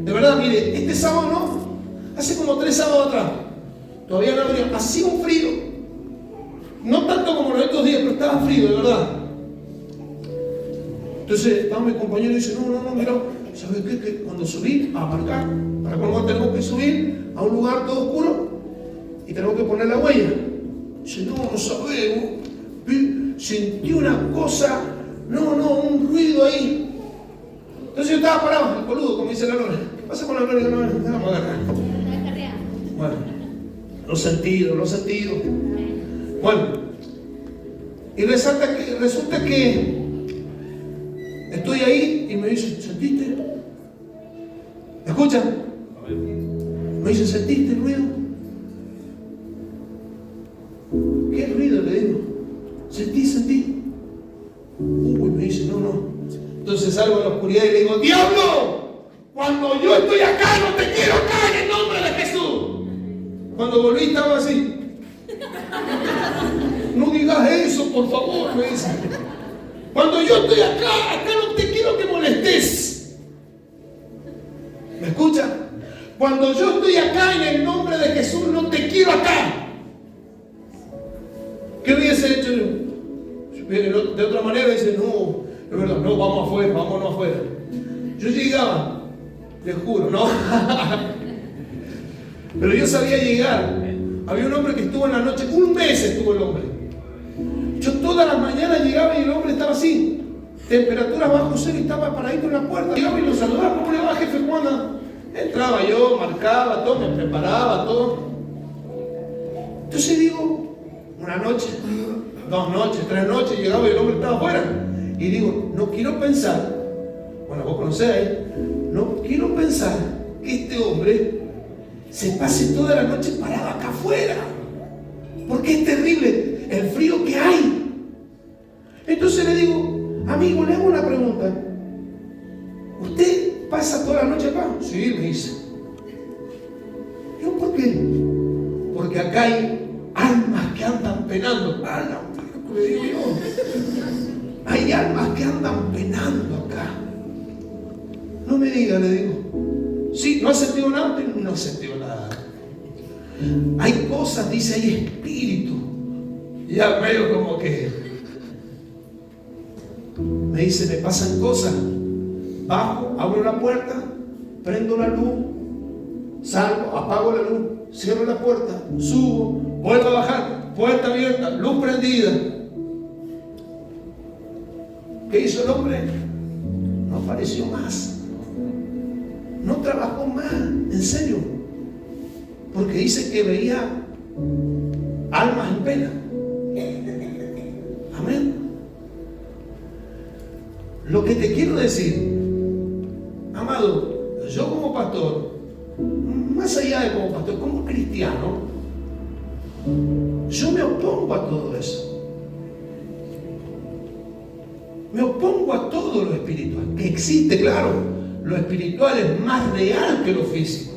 De verdad, mire, este sábado no. Hace como 3 sábados atrás. Todavía no habría. Hacía un frío. No tanto como los estos días, pero estaba frío, de verdad. Entonces estaba mi compañero y dice: no, mira, ¿sabes qué? Que cuando subí a marcar, para cuando tenemos que subir a un lugar todo oscuro y tenemos que poner la huella. Dice: no sabemos. Sentí una cosa, un ruido ahí. Entonces yo estaba parado, el boludo, como dice la Lore. ¿Qué pasa con la Lore? No, vamos a agarrar. Bueno, los sentidos. Bueno, y resulta que estoy ahí y me dice: ¿sentiste? ¿Me escuchan? Me dice: ¿sentiste el ruido? ¿Qué ruido? Le digo: ¿sentí? Uy, me dice: no. Entonces salgo a la oscuridad y le digo: ¡diablo! Cuando yo estoy acá, no te quiero acá en el nombre de Jesús. Cuando volví estaba así. No digas eso, por favor, me dice. Cuando yo estoy acá no te quiero que molestes. ¿Me escucha? Cuando yo estoy acá en el nombre de Jesús, no te quiero acá. ¿Qué hubiese hecho yo? De otra manera dice: no, es verdad, no, vamos afuera, vámonos afuera. Yo llegaba, les juro, no. Pero yo sabía llegar. Había un hombre que estuvo en la noche, 1 mes estuvo el hombre. Yo todas las mañanas llegaba y el hombre estaba así, temperaturas bajo cero, y estaba paradito en la puerta. Llegaba y lo saludaba: ¿cómo le va, jefe? ¿Cuándo? Entraba yo, marcaba todo, me preparaba todo. Entonces digo, una noche, 2 noches, 3 noches, llegaba y el hombre estaba afuera. Y digo: no quiero pensar, bueno, vos conocés ahí, no quiero pensar que este hombre se pase toda la noche parado acá afuera, porque es terrible el frío que hay. Entonces le digo: amigo, le hago una pregunta. ¿Usted pasa toda la noche acá? Sí, me dice. Yo: ¿por qué? Porque acá hay almas que andan penando. Le digo yo: hay almas que andan penando acá. No me diga, le digo. Sí, ¿no has sentido nada? No he sentido nada. Hay cosas, dice, hay espíritu. Ya medio como que me dice: me pasan cosas. Bajo, abro la puerta, prendo la luz salgo, apago la luz, cierro la puerta, subo, vuelvo a bajar, puerta abierta, luz prendida. ¿Qué hizo el hombre? No apareció más. No trabajó más, en serio. Porque dice que veía almas en pena. Amén. Lo que te quiero decir, amado, yo como pastor, más allá de como pastor, como cristiano, yo me opongo a todo eso. Me opongo a todo lo espiritual, que existe, claro. Lo espiritual es más real que lo físico.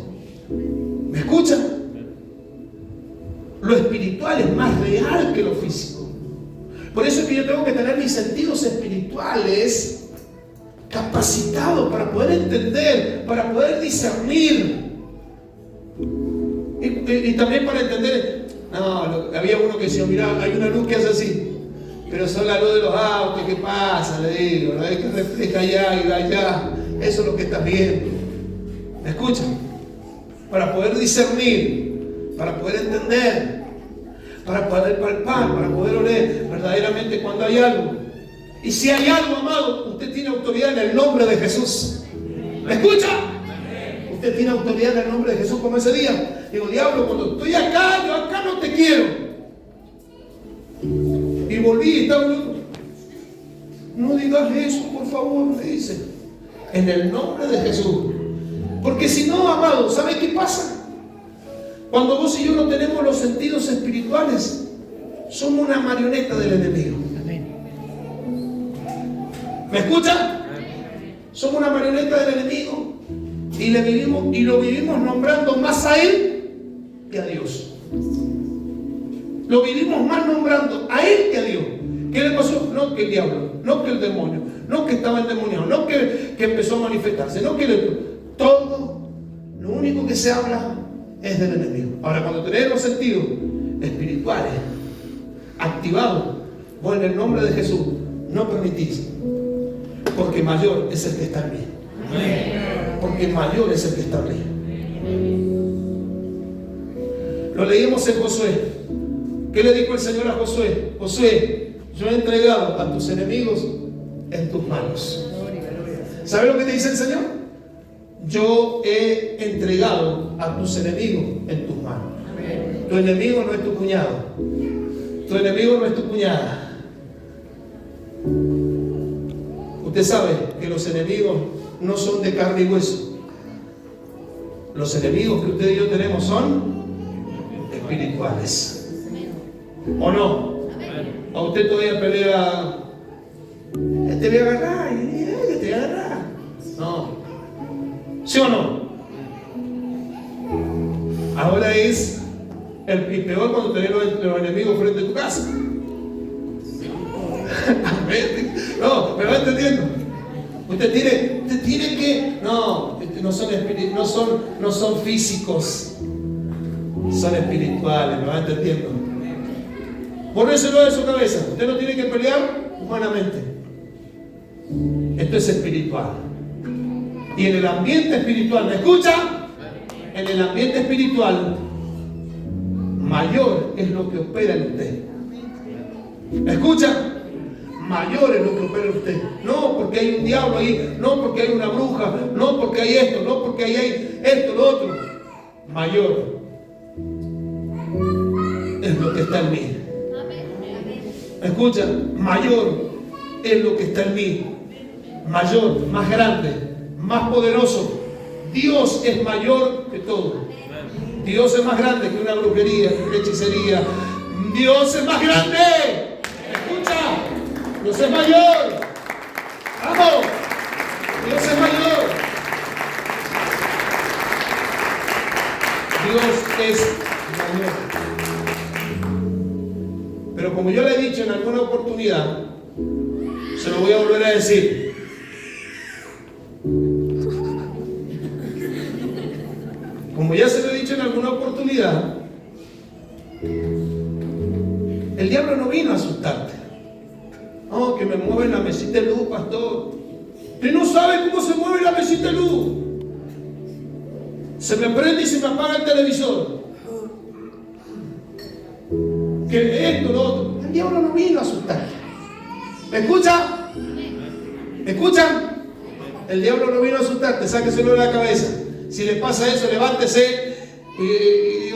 ¿Me escuchan? Lo espiritual es más real que lo físico. Por eso es que yo tengo que tener mis sentidos espirituales capacitados para poder entender, para poder discernir. Y también para entender. No, había uno que decía, mira, hay una luz que hace así. Pero son la luz de los autos, ¿qué pasa? Le digo, ¿no? Es que refleja allá y allá. Eso es lo que estás viendo. ¿Me escuchan? Para poder discernir, para poder entender, para poder palpar, para poder oler verdaderamente cuando hay algo. Y si hay algo, amado, usted tiene autoridad en el nombre de Jesús. ¿Me escucha? Usted tiene autoridad en el nombre de Jesús, como ese día. Digo, diablo, cuando estoy acá, yo acá no te quiero. Y volví y estaba loco. No digas eso, por favor, me dice. En el nombre de Jesús. Porque si no, amado, ¿sabe qué pasa? Cuando vos y yo no tenemos los sentidos espirituales, somos una marioneta del enemigo. ¿Me escuchan? Somos una marioneta del enemigo. Y lo vivimos nombrando más a él que a Dios. Lo vivimos más nombrando a él que a Dios. ¿Qué le pasó? No que el diablo, no que el demonio, no que estaba endemoniado, no que empezó a manifestarse, no que todo, lo único que se habla es del enemigo. Ahora, cuando tenés los sentidos espirituales activados, vos en el nombre de Jesús no permitís, porque mayor es el que está en mí. Porque mayor es el que está en mí. Lo leímos en Josué. ¿Qué le dijo el Señor a Josué? Josué, yo he entregado a tus enemigos en tus manos. ¿Sabe lo que te dice el Señor? Yo he entregado a tus enemigos en tus manos. Tu enemigo no es tu cuñado. Tu enemigo no es tu cuñada. Usted sabe que los enemigos no son de carne y hueso. Los enemigos que usted y yo tenemos son espirituales. ¿O no? ¿O usted todavía pelea? Te voy a agarrar, te voy a agarrar. No. ¿Sí o no? Ahora es el peor cuando tenés los enemigos frente a tu casa. No, ¿me va entendiendo? Usted tiene que. No son físicos. Son espirituales, ¿me va entendiendo? Póneselo de su cabeza. Usted no tiene que pelear humanamente. Esto es espiritual. Y en el ambiente espiritual, ¿me escucha? En el ambiente espiritual, mayor es lo que opera en usted. ¿Me escucha? Mayor es lo que opera en usted. No porque hay un diablo ahí, no porque hay una bruja, no porque hay esto, no porque hay esto, lo otro. Mayor es lo que está en mí. ¿Me escucha? Mayor es lo que está en mí. Mayor, más grande, más poderoso. Dios es mayor que todo. Dios es más grande que una brujería, que una hechicería. Dios es más grande. ¿Escucha? Dios es mayor. ¡Vamos! Dios es mayor. Dios es mayor. Pero como yo le he dicho en alguna oportunidad, se lo voy a volver a decir. Como ya se lo he dicho en alguna oportunidad, el diablo no vino a asustarte. No, que me mueve la mesita de luz, pastor. Usted no sabe cómo se mueve la mesita de luz. Se me prende y se me apaga el televisor. Que esto, lo otro. El diablo no vino a asustarte. ¿Me escuchan? ¿Me escuchan? El diablo no vino a asustarte, sáqueselo de la cabeza. Si le pasa eso, levántese y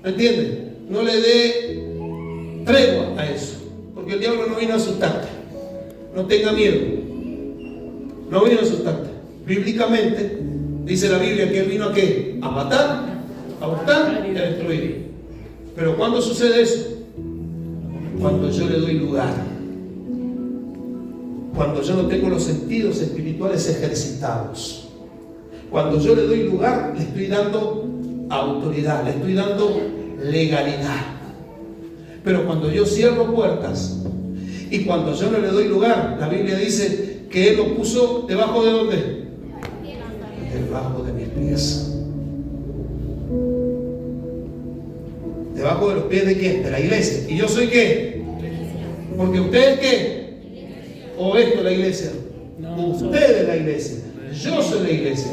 ¿me entienden? No le dé tregua a eso, porque el diablo no vino a asustarte. No tenga miedo. No vino a asustarte. Bíblicamente dice la Biblia que él vino a ¿qué? A matar, a hurtar y a destruir. Pero ¿cuándo sucede eso? Cuando yo le doy lugar. Cuando yo no tengo los sentidos espirituales ejercitados. Cuando yo le doy lugar, le estoy dando autoridad, le estoy dando legalidad. Pero cuando yo cierro puertas y cuando yo no le doy lugar, la Biblia dice que Él lo puso debajo de ¿dónde? Debajo de mis pies. ¿Debajo de los pies de quién? De la iglesia. ¿Y yo soy qué? Porque ustedes qué. ¿O esto es la iglesia? No, Usted es la iglesia. Yo soy la iglesia.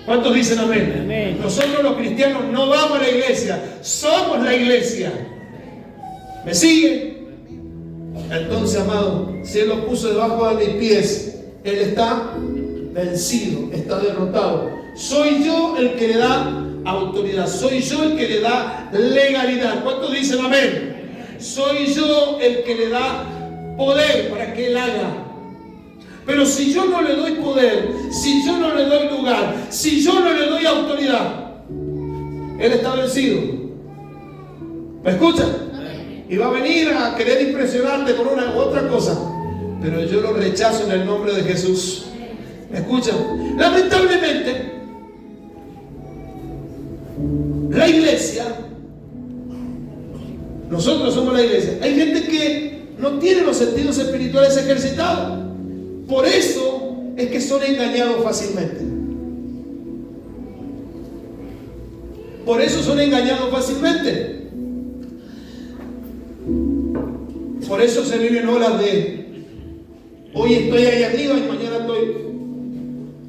¿Cuántos dicen amén? Amén. Nosotros los cristianos no vamos a la iglesia, somos la iglesia. ¿Me sigue? Entonces, amado, si Él lo puso debajo de mis pies, Él está vencido, está derrotado. Soy yo el que le da autoridad, soy yo el que le da legalidad. ¿Cuántos dicen amén? Soy yo el que le da poder para que Él haga. Pero si yo no le doy poder, si yo no le doy lugar, si yo no le doy autoridad, Él está vencido. ¿Me escuchan? Y va a venir a querer impresionarte con una u otra cosa, pero yo lo rechazo en el nombre de Jesús. ¿Me escuchan? Lamentablemente, la iglesia, nosotros somos la iglesia, hay gente que no tiene los sentidos espirituales ejercitados. Por eso es que son engañados fácilmente. Por eso son engañados fácilmente. Por eso se viven olas de hoy estoy ahí arriba y mañana estoy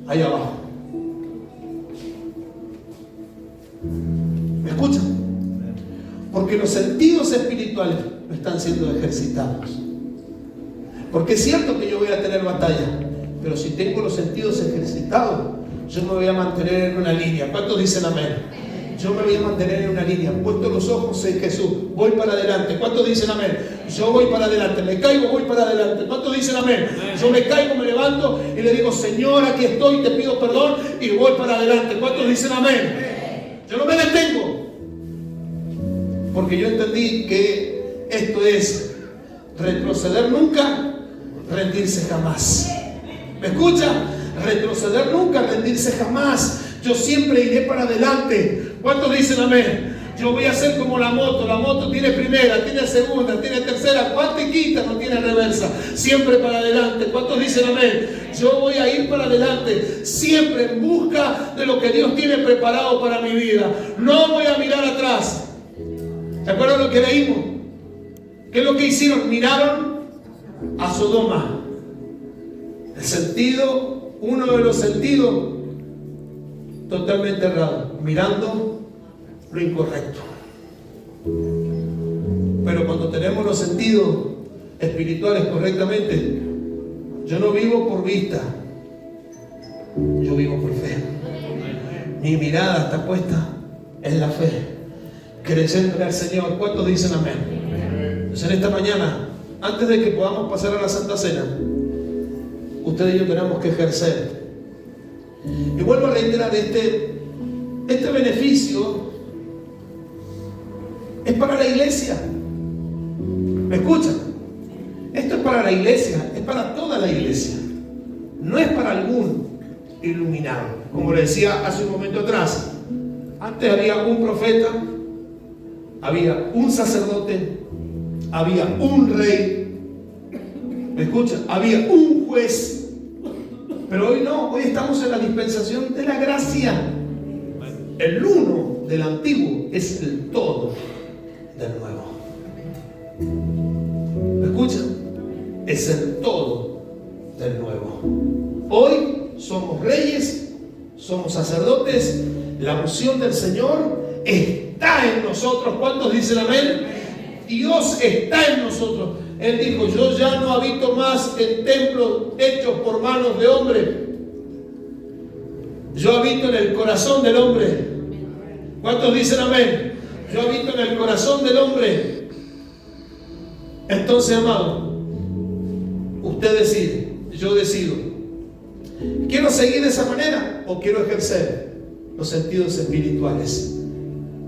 ahí abajo. ¿Me escuchan? Porque los sentidos espirituales no están siendo ejercitados. Porque es cierto que yo voy a tener batalla, pero si tengo los sentidos ejercitados, yo me voy a mantener en una línea. ¿Cuántos dicen amén? Yo me voy a mantener en una línea, puesto los ojos en Jesús, voy para adelante. ¿Cuántos dicen amén? Yo voy para adelante, me caigo, voy para adelante. ¿Cuántos dicen amén? Yo me caigo, me levanto y le digo, Señor, aquí estoy, te pido perdón y voy para adelante. ¿Cuántos dicen amén? Yo no me detengo, porque yo entendí que esto es retroceder nunca, rendirse jamás. ¿Me escucha? Retroceder nunca, rendirse jamás. Yo siempre iré para adelante. ¿Cuántos dicen amén? Yo voy a ser como la moto. La moto tiene primera, tiene segunda, tiene tercera, cuarta y quinta, no tiene reversa. Siempre para adelante. ¿Cuántos dicen amén? Yo voy a ir para adelante, siempre en busca de lo que Dios tiene preparado para mi vida. No voy a mirar atrás. ¿Se acuerdan lo que leímos? ¿Qué es lo que hicieron? Miraron a Sodoma. El sentido, uno de los sentidos totalmente errado, mirando lo incorrecto. Pero cuando tenemos los sentidos espirituales correctamente, yo no vivo por vista, yo vivo por fe. Mi mirada está puesta en la fe, creyendo en el Señor. ¿Cuántos dicen amén? Entonces en esta mañana, antes de que podamos pasar a la Santa Cena, usted y yo tenemos que ejercer. Y vuelvo a reiterar, este beneficio es para la iglesia. ¿Me escuchan? Esto es para la iglesia, es para toda la iglesia. No es para algún iluminado. Como le decía hace un momento atrás, antes había un profeta, había un sacerdote, había un rey. ¿Me escuchan? Había un juez. Pero hoy no, hoy estamos en la dispensación de la gracia. El uno del antiguo es el todo del nuevo. ¿Me escuchan? Es el todo del nuevo. Hoy somos reyes, somos sacerdotes La unción del Señor está en nosotros. ¿Cuántos dicen amén? Dios está en nosotros. Él dijo: yo ya no habito más en templos hechos por manos de hombre. Yo habito en el corazón del hombre. ¿Cuántos dicen amén? Yo habito en el corazón del hombre. Entonces, amado, usted decide, yo decido. ¿Quiero seguir de esa manera o quiero ejercer los sentidos espirituales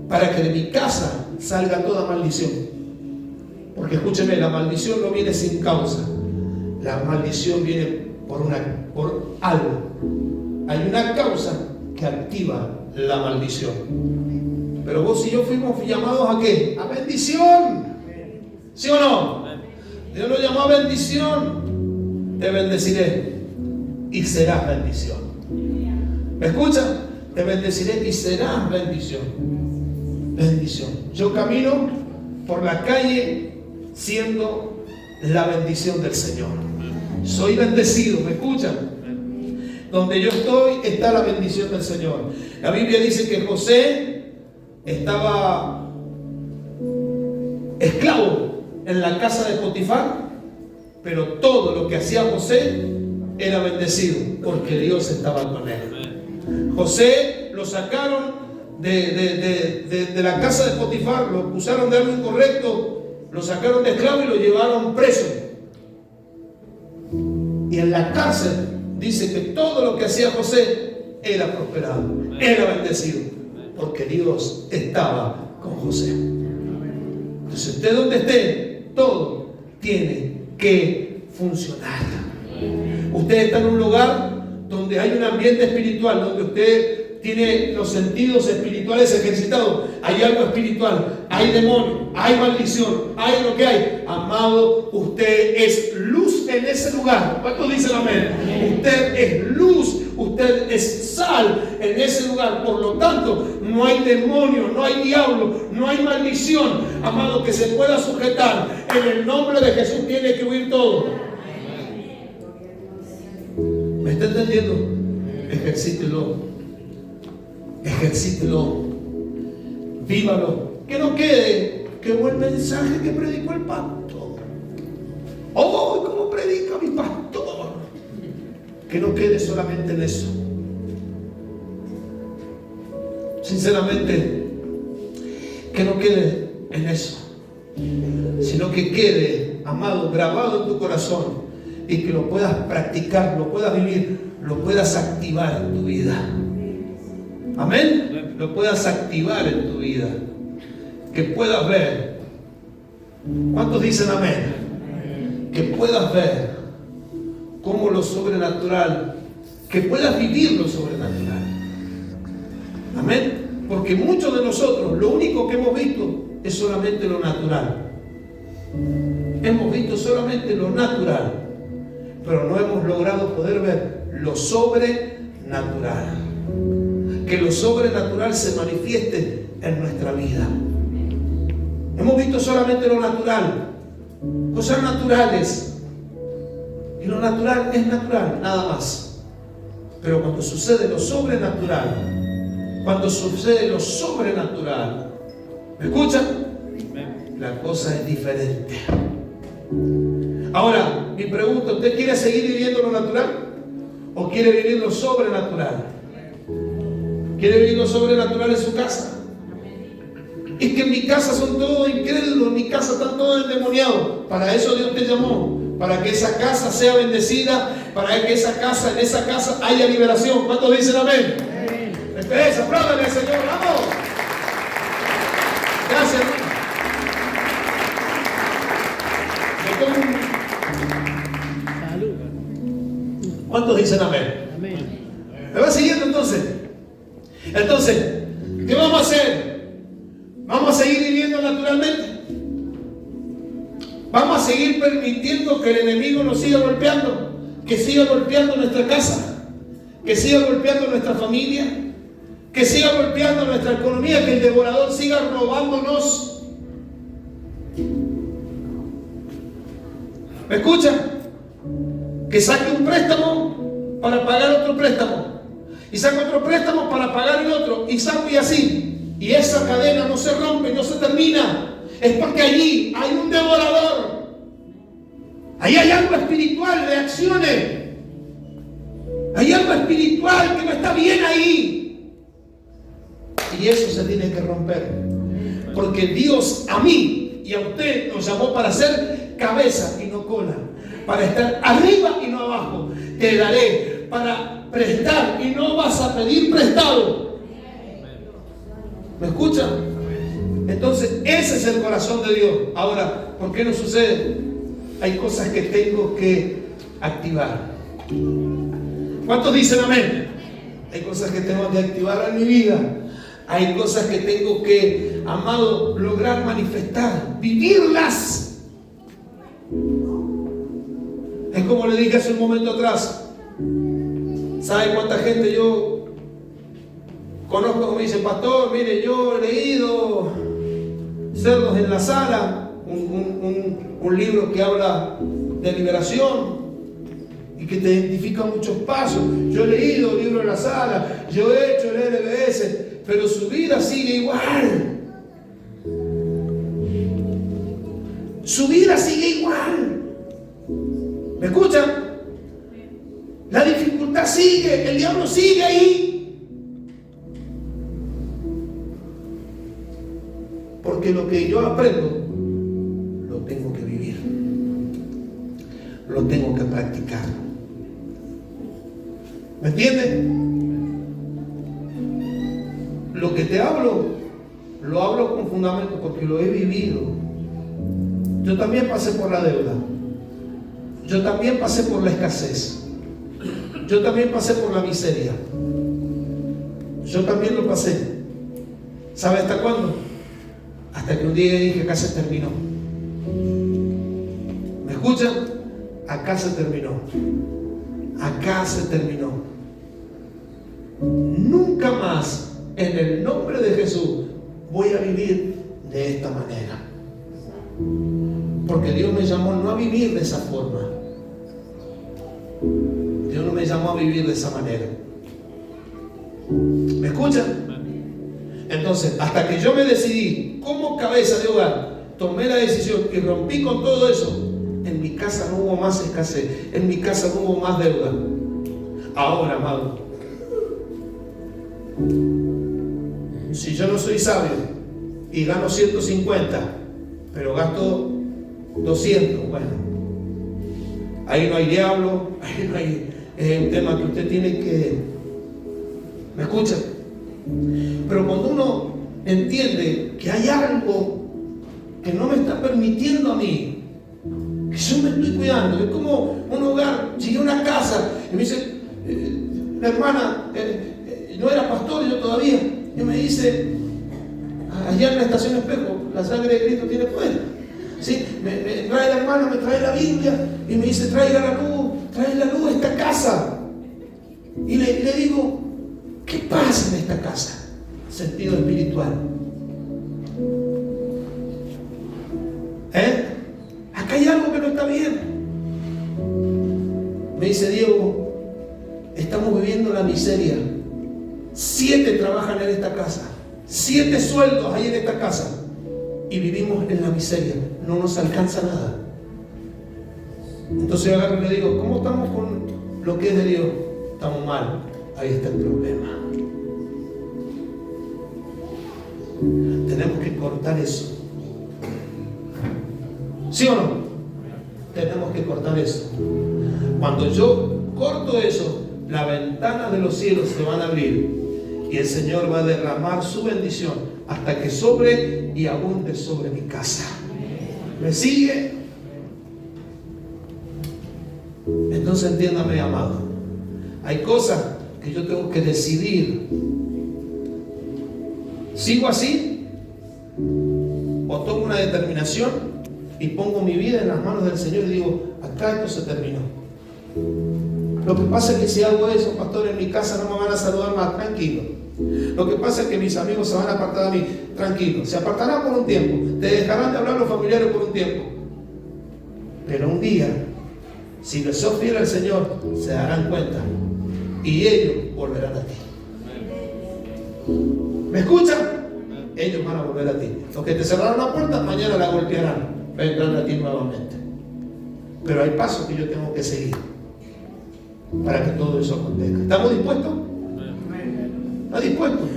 para que de mi casa salga toda maldición? Porque escúcheme, la maldición no viene sin causa. La maldición viene por algo. Hay una causa que activa la maldición. Pero vos y yo fuimos llamados ¿a qué? A bendición. ¿Sí o no? Dios nos llamó a bendición. Te bendeciré y serás bendición. ¿Me escuchan? Te bendeciré y serás bendición. Bendición. Yo camino por la calle siendo la bendición del Señor. Soy bendecido. ¿Me escuchan? Donde yo estoy está la bendición del Señor. La Biblia dice que José estaba esclavo en la casa de Potifar, pero todo lo que hacía José era bendecido porque Dios estaba con él. José lo sacaron de la casa de Potifar, lo acusaron de algo incorrecto, lo sacaron de esclavo y lo llevaron preso. Y en la cárcel dice que todo lo que hacía José era prosperado, era bendecido, porque Dios estaba con José. Entonces, usted donde esté, todo tiene que funcionar. Usted está en un lugar donde hay un ambiente espiritual, donde usted tiene los sentidos espirituales ejercitados. Hay algo espiritual, hay demonio, hay maldición, hay lo que hay. Amado, usted es luz en ese lugar. ¿Cuántos dicen amén? Usted es luz, usted es sal en ese lugar. Por lo tanto, no hay demonio, no hay diablo, no hay maldición, amado, que se pueda sujetar. En el nombre de Jesús tiene que huir todo. ¿Me está entendiendo? Ejercítelo. Ejercítelo. Vívalo. Que no quede que buen mensaje que predicó el pastor. ¡Oh, cómo predica mi pastor! Que no quede solamente en eso. Sinceramente, que no quede en eso, sino que quede, amado, grabado en tu corazón y que lo puedas practicar, lo puedas vivir, lo puedas activar en tu vida. Amén. Lo puedas activar en tu vida, que puedas ver. ¿Cuántos dicen amén? Que puedas ver cómo lo sobrenatural, que puedas vivir lo sobrenatural. Amén. Porque muchos de nosotros lo único que hemos visto es solamente lo natural. Hemos visto solamente lo natural, pero no hemos logrado poder ver lo sobrenatural. Que lo sobrenatural se manifieste en nuestra vida. Hemos visto solamente lo natural, cosas naturales, y lo natural es natural, nada más. Pero cuando sucede lo sobrenatural, ¿me escuchan? La cosa es diferente. Ahora, mi pregunta: ¿usted quiere seguir viviendo lo natural o quiere vivir lo sobrenatural? ¿Quiere vivir lo sobrenatural en su casa? Es que en mi casa son todos incrédulos, en mi casa están todos endemoniados. Para eso Dios te llamó, para que esa casa sea bendecida, para que en esa casa haya liberación. ¿Cuántos dicen amén? Espérense, apláudale al Señor, vamos. Gracias. Salud. ¿Cuántos dicen amén? Amén. ¿Me va siguiendo entonces? Entonces, ¿qué vamos a hacer? ¿Vamos a seguir viviendo naturalmente? ¿Vamos a seguir permitiendo que el enemigo nos siga golpeando? Que siga golpeando nuestra casa, que siga golpeando nuestra familia, que siga golpeando nuestra economía, que el devorador siga robándonos. ¿Me escuchan? Que saque un préstamo para pagar otro préstamo. y saco otro préstamo para pagar el otro, y saco y así. Y esa cadena no se rompe, no se termina. Es porque allí hay un devorador. Ahí hay algo espiritual, reacciones. Hay algo espiritual que no está bien ahí. Y eso se tiene que romper. Porque Dios a mí y a usted nos llamó para ser cabeza y no cola. Para estar arriba y no abajo. Te daré para prestar y no vas a pedir prestado. ¿Me escuchan? Entonces ese es el corazón de Dios. Ahora, ¿por qué no sucede? Hay cosas que tengo que activar. ¿Cuántos dicen amén? Hay cosas que tengo que activar en mi vida. Hay cosas que tengo que, amado, lograr manifestar, vivirlas. Es como le dije hace un momento atrás. ¿Sabe cuánta gente yo conozco que me dice, pastor, mire, yo he leído Cerdos en la Sala, un libro que habla de liberación y que te identifica muchos pasos? Yo he leído el libro de la Sala, yo he hecho el LBS, pero su vida sigue igual. Su vida sigue igual. ¿Me escuchan? La dificultad sigue, el diablo sigue ahí. Porque lo que yo aprendo, lo tengo que vivir. Lo tengo que practicar. ¿Me entiendes? Lo que te hablo, lo hablo con fundamento porque lo he vivido. Yo también pasé por la deuda. Yo también pasé por la escasez. Yo también pasé por la miseria. Yo también lo pasé. ¿Sabe hasta cuándo? Hasta que un día dije, acá se terminó. ¿Me escuchan? Acá se terminó. Acá se terminó. Nunca más, en el nombre de Jesús, voy a vivir de esta manera. Porque Dios me llamó no a vivir de esa forma. Dios no me llamó a vivir de esa manera. ¿Me escuchan? Entonces, hasta que yo me decidí como cabeza de hogar, tomé la decisión y rompí con todo eso, en mi casa no hubo más escasez, en mi casa no hubo más deuda. Ahora, amado, si yo no soy sabio y gano 150, pero gasto 200, bueno, ahí no hay diablo, ahí no hay, es un tema que usted tiene que, ¿me escucha? Pero cuando uno entiende que hay algo que no me está permitiendo a mí, que yo me estoy cuidando, es como un hogar, llegué a una casa y me dice, la hermana no era pastor yo todavía, y me dice, allá en la estación Espejo, la sangre de Cristo tiene poder. ¿Sí? Me trae la hermana, me trae la Biblia y me dice, trae la luz a esta casa. Y le digo, ¿qué pasa en esta casa? Sentido espiritual. Acá hay algo que no está bien. Me dice, Diego, estamos viviendo la miseria. 7 trabajan en esta casa, 7 sueldos hay en esta casa y vivimos en la miseria, no nos alcanza nada. Entonces yo agarro y le digo, ¿cómo estamos con lo que es de Dios? Estamos mal, ahí está el problema. Tenemos que cortar eso. ¿Sí o no? Tenemos que cortar eso. Cuando yo corto eso, las ventanas de los cielos se van a abrir y el Señor va a derramar su bendición hasta que sobre y abunde sobre mi casa. ¿Me sigue? Entonces entiéndame, amado, hay cosas que yo tengo que decidir. ¿Sigo así? ¿O tomo una determinación y pongo mi vida en las manos del Señor y digo, acá esto se terminó? Lo que pasa es que si hago eso, pastor, en mi casa no me van a saludar más, tranquilo. Lo que pasa es que mis amigos se van a apartar de mí, tranquilo. Se apartarán por un tiempo, te dejarán de hablar los familiares por un tiempo. Pero un día, si les sos fiel al Señor, se darán cuenta y ellos volverán a ti. ¿Me escuchan? Ellos van a volver a ti. Los que te cerraron la puerta, mañana la golpearán, vendrán a ti nuevamente. Pero hay pasos que yo tengo que seguir para que todo eso acontezca. ¿Estamos dispuestos? ¿Está dispuesto?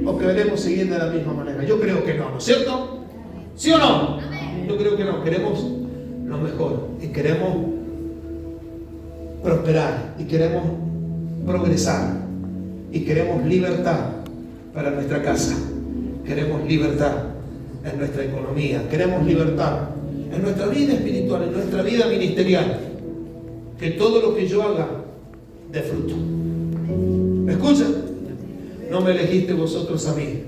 ¿O que veremos siguiendo de la misma manera? Yo creo que no, ¿no es cierto? ¿Sí o no? Yo creo que no. Queremos lo mejor y queremos prosperar y queremos progresar y queremos libertad para nuestra casa. Queremos libertad en nuestra economía. Queremos libertad en nuestra vida espiritual, en nuestra vida ministerial. Que todo lo que yo haga dé fruto. ¿Me escuchan? No me elegiste vosotros a mí,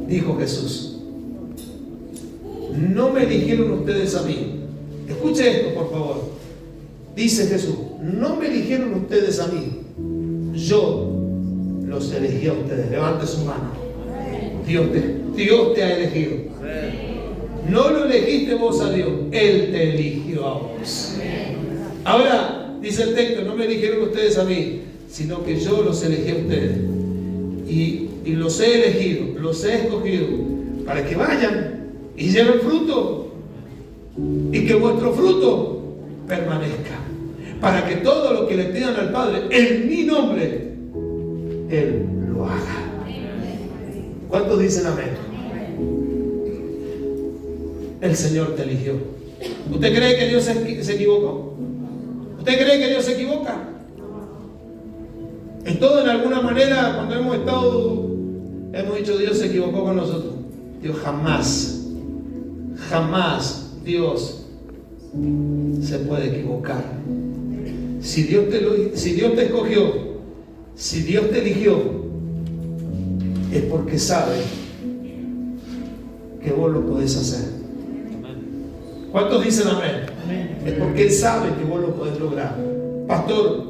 dijo Jesús. No me eligieron ustedes a mí. Escuche esto, por favor. Dice Jesús, no me eligieron ustedes a mí. Yo los elegí a ustedes. Levante su mano. Dios te ha elegido. No lo elegiste vos a Dios, Él te eligió a vos. Ahora, dice el texto, no me eligieron ustedes a mí, sino que yo los elegí a ustedes. Y los he elegido, los he escogido para que vayan y lleven fruto y que vuestro fruto permanezca, para que todo lo que le pidan al Padre en mi nombre Él lo haga. ¿Cuántos dicen amén? El Señor te eligió. ¿Usted cree que Dios se equivocó? ¿Usted cree que Dios se equivoca? En todo, en alguna manera, cuando hemos dicho Dios se equivocó con nosotros. Dios jamás Dios se puede equivocar. Si Dios te escogió, si Dios te eligió, es porque sabe que vos lo podés hacer. ¿Cuántos dicen amén? Es porque Él sabe que vos lo podés lograr. Pastor,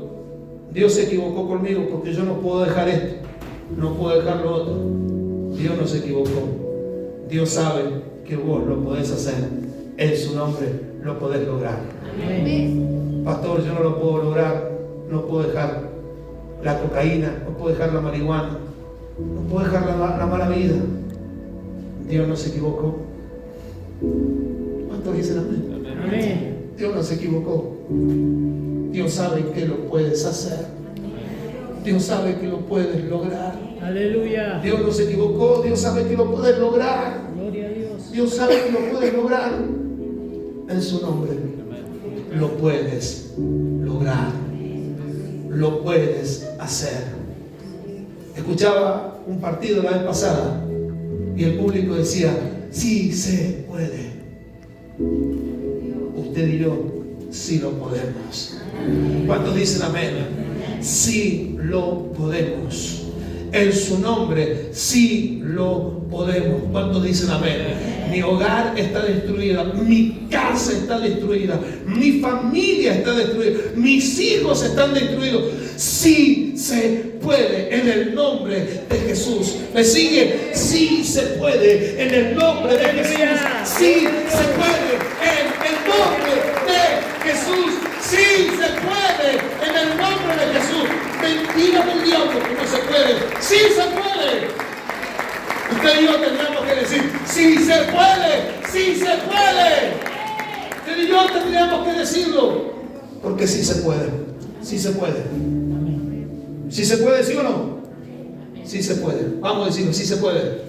Dios se equivocó conmigo porque yo no puedo dejar esto, no puedo dejar lo otro. Dios no se equivocó. Dios sabe que vos lo podés hacer. En su nombre lo podés lograr. Pastor, yo no lo puedo lograr. No puedo dejar la cocaína, no puedo dejar la marihuana, no puedo dejar la mala vida. Dios no se equivocó. ¿Cuántos dicen amén? Amén. Dios no se equivocó. Dios sabe que lo puedes hacer. Dios sabe que lo puedes lograr. Aleluya. Dios no se equivocó. Dios sabe que lo puedes lograr. Gloria a Dios. Dios sabe que lo puedes lograr. En su nombre lo puedes lograr. Lo puedes hacer. Escuchaba un partido la vez pasada y el público decía, sí se puede. Usted y yo sí lo podemos. ¿Cuántos dicen amén? Sí lo podemos. En su nombre sí lo podemos. ¿Cuántos dicen amén? Mi hogar está destruida, mi casa está destruida, mi familia está destruida, mis hijos están destruidos. Sí se puede en el nombre de Jesús. ¿Me sigue? Sí se puede en el nombre de Jesús. Sí se puede en el nombre de Jesús. Sí se puede en el nombre de Jesús. Mentira del diablo que no se puede. Sí se puede. Usted y yo tendríamos que decir, sí se puede, sí se puede. Usted y yo tendríamos que decirlo. Porque sí se puede, sí se puede. ¿Sí se puede, sí o no? Sí se puede. Vamos a decirlo, sí se puede.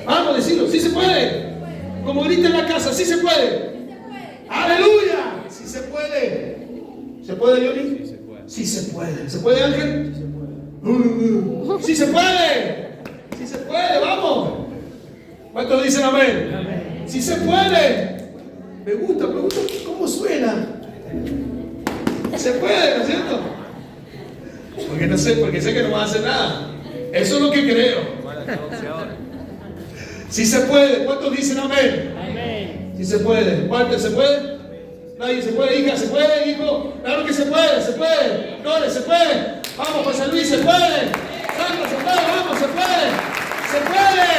Vamos a decirlo, sí se puede. Como grita en la casa, sí se puede. ¡Aleluya! Sí se puede. ¿Se puede, Johnny? Sí se puede. ¿Se puede, Ángel? Sí se puede. Sí se puede, vamos. ¿Cuántos dicen amén? Sí se puede. Me gusta cómo suena. Se puede, ¿no es cierto? Porque sé que no va a hacer nada. Eso es lo que creo. Sí se puede. ¿Cuántos dicen amén? Amén. Sí se puede. ¿Walter se puede? Nadie se puede. Hija, ¿se puede, hijo? Claro que se puede, se puede. Lore, se puede. Vamos, José Luis, se puede. Sandra, se puede, vamos, se puede. Se puede.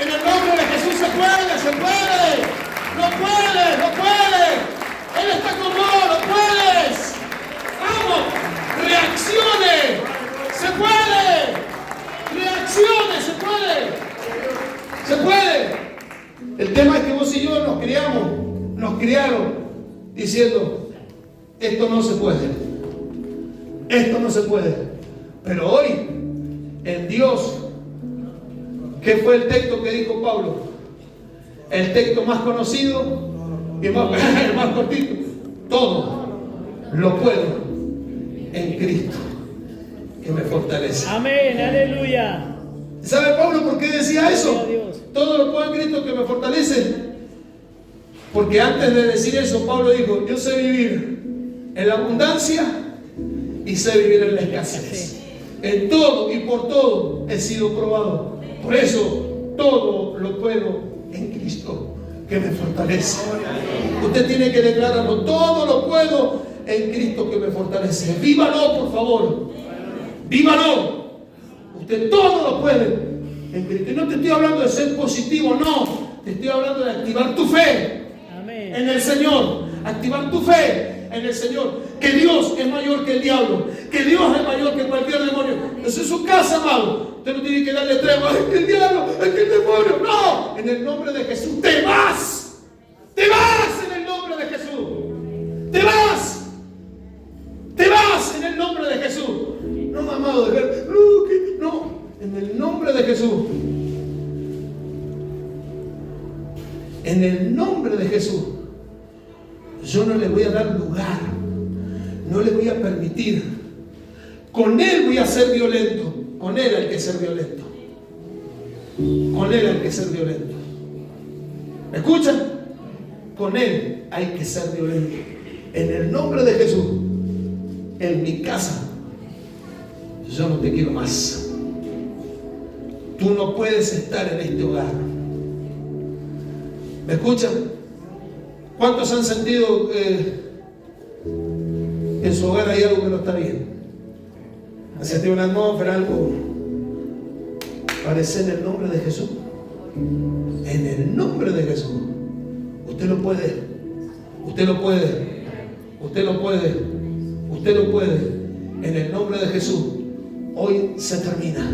En el nombre de Jesús se puede, se puede. Lo puedes, lo puedes. Él está con vos, lo puedes. Vamos, reacciona. esto no se puede. Esto no se puede. Pero hoy, en Dios, ¿qué fue el texto que dijo Pablo? El texto más conocido y el más cortito. Todo lo puedo en Cristo que me fortalece. Amén, aleluya. ¿Sabe Pablo por qué decía eso? Gloria a Dios. Todo lo puedo en Cristo que me fortalece. Porque antes de decir eso, Pablo dijo: yo sé vivir en la abundancia y sé vivir en la escasez. En todo y por todo he sido probado. Por eso todo lo puedo en Cristo que me fortalece. Usted tiene que declararlo: todo lo puedo en Cristo que me fortalece. Vívalo, por favor. Vívalo. Usted todo lo puede en Cristo. Y no te estoy hablando de ser positivo, no. Te estoy hablando de activar tu fe en el Señor. Activar tu fe en el Señor. Que Dios es mayor que el diablo. Que Dios es mayor que cualquier demonio. Eso es su casa, amado. Usted no tiene que darle tregua. Es que el diablo, es que el demonio. No. En el nombre de Jesús te vas. Te vas en el nombre de Jesús. Te vas. Te vas en el nombre de Jesús. No, amado, no, en el nombre de Jesús. En el nombre de Jesús. Yo no le voy a dar lugar. No le voy a permitir. Con él voy a ser violento. Con él hay que ser violento. Con él hay que ser violento. ¿Me escuchan? Con él hay que ser violento. En el nombre de Jesús. En mi casa. Yo no te quiero más. Tú no puedes estar en este hogar. ¿Me escuchan? ¿Cuántos han sentido en su hogar hay algo que no está bien? ¿Han sentido una atmósfera, algo? Parece en el nombre de Jesús. En el nombre de Jesús. Usted lo puede. Usted lo puede. Usted lo puede. Usted lo puede. En el nombre de Jesús. Hoy se termina.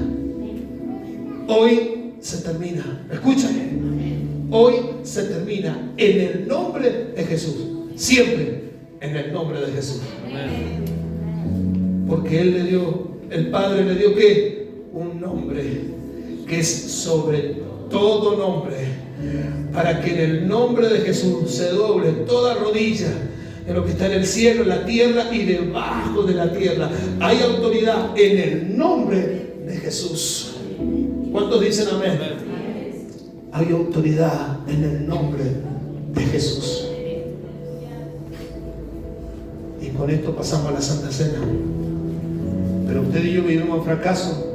Hoy se termina. Escúchame. Hoy se termina en el nombre de Jesús. Siempre en el nombre de Jesús. Porque Él le dio, el Padre le dio ¿qué? Un nombre que es sobre todo nombre. Para que en el nombre de Jesús se doble toda rodilla de lo que está en el cielo, en la tierra y debajo de la tierra. Hay autoridad en el nombre de Jesús. ¿Cuántos dicen amén? Hay autoridad en el nombre de Jesús. Y con esto pasamos a la Santa Cena. Pero usted y yo vivimos en fracaso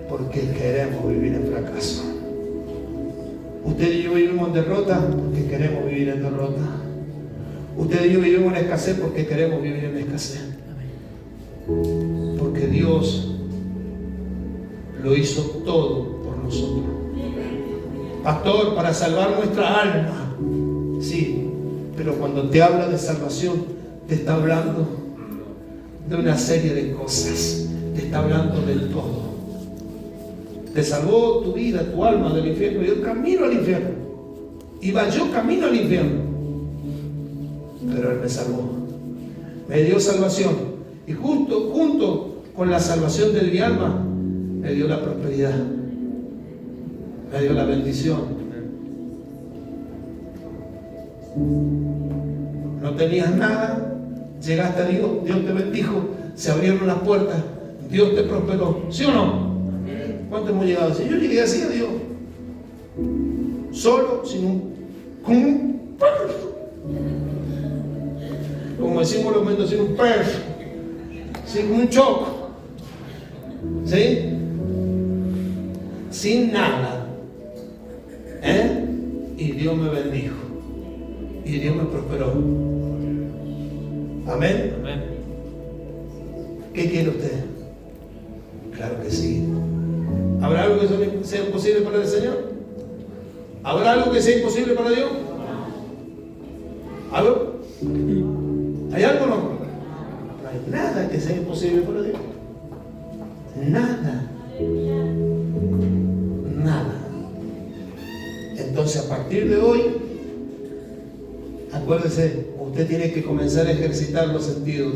porque queremos vivir en fracaso. Usted y yo vivimos en derrota porque queremos vivir en derrota. Usted y yo vivimos en escasez porque queremos vivir en escasez. Porque Dios lo hizo todo por nosotros. Pastor, para salvar nuestra alma. Sí, pero cuando te habla de salvación, te está hablando de una serie de cosas. Te está hablando del todo. Te salvó tu vida, tu alma del infierno. Yo camino al infierno. Iba yo camino al infierno. Pero Él me salvó. Me dio salvación. Y junto con la salvación de mi alma, me dio la prosperidad. Me dio la bendición. No tenías nada, llegaste a Dios, Dios te bendijo, se abrieron las puertas, Dios te prosperó. ¿Sí o no? ¿Cuántos hemos llegado así? Yo llegué así a Dios. Solo, con un perro. Como decimos los mendocinos, un perro. Sí, con un choco. ¿Sí? Sin nada. Y Dios me bendijo. Y Dios me prosperó. Amén. Amén. ¿Qué quiere usted? Claro que sí. ¿Habrá algo que sea imposible para el Señor? ¿Habrá algo que sea imposible para Dios? ¿Algo? ¿Hay algo o no? No hay nada que sea imposible para Dios. Nada. Nada. Entonces, a partir de hoy, acuérdese, usted tiene que comenzar a ejercitar los sentidos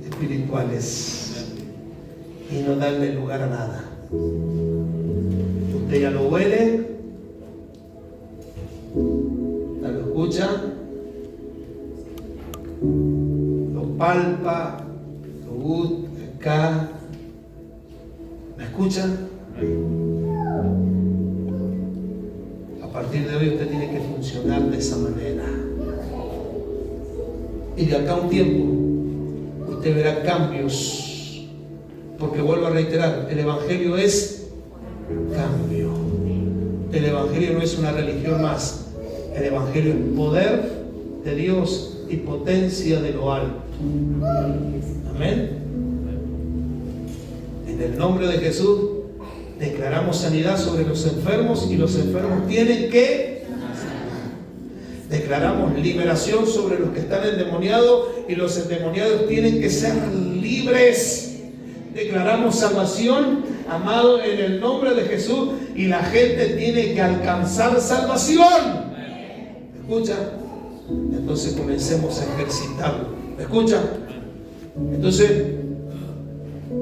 espirituales y no darle lugar a nada. Usted ya lo huele, ya lo escucha, lo palpa, lo gusta, acá. ¿Me escuchan? A partir de hoy usted tiene que funcionar de esa manera. Y de acá a un tiempo usted verá cambios. Porque vuelvo a reiterar, el Evangelio es cambio. El Evangelio no es una religión más. El Evangelio es poder de Dios y potencia de lo alto. Amén. En el nombre de Jesús declaramos sanidad sobre los enfermos y los enfermos tienen que sanar. Declaramos liberación sobre los que están endemoniados y los endemoniados tienen que ser libres. Declaramos salvación, amado, en el nombre de Jesús, y la gente tiene que alcanzar salvación. ¿Me escucha? Entonces comencemos a ejercitarlo. ¿Me escucha? Entonces,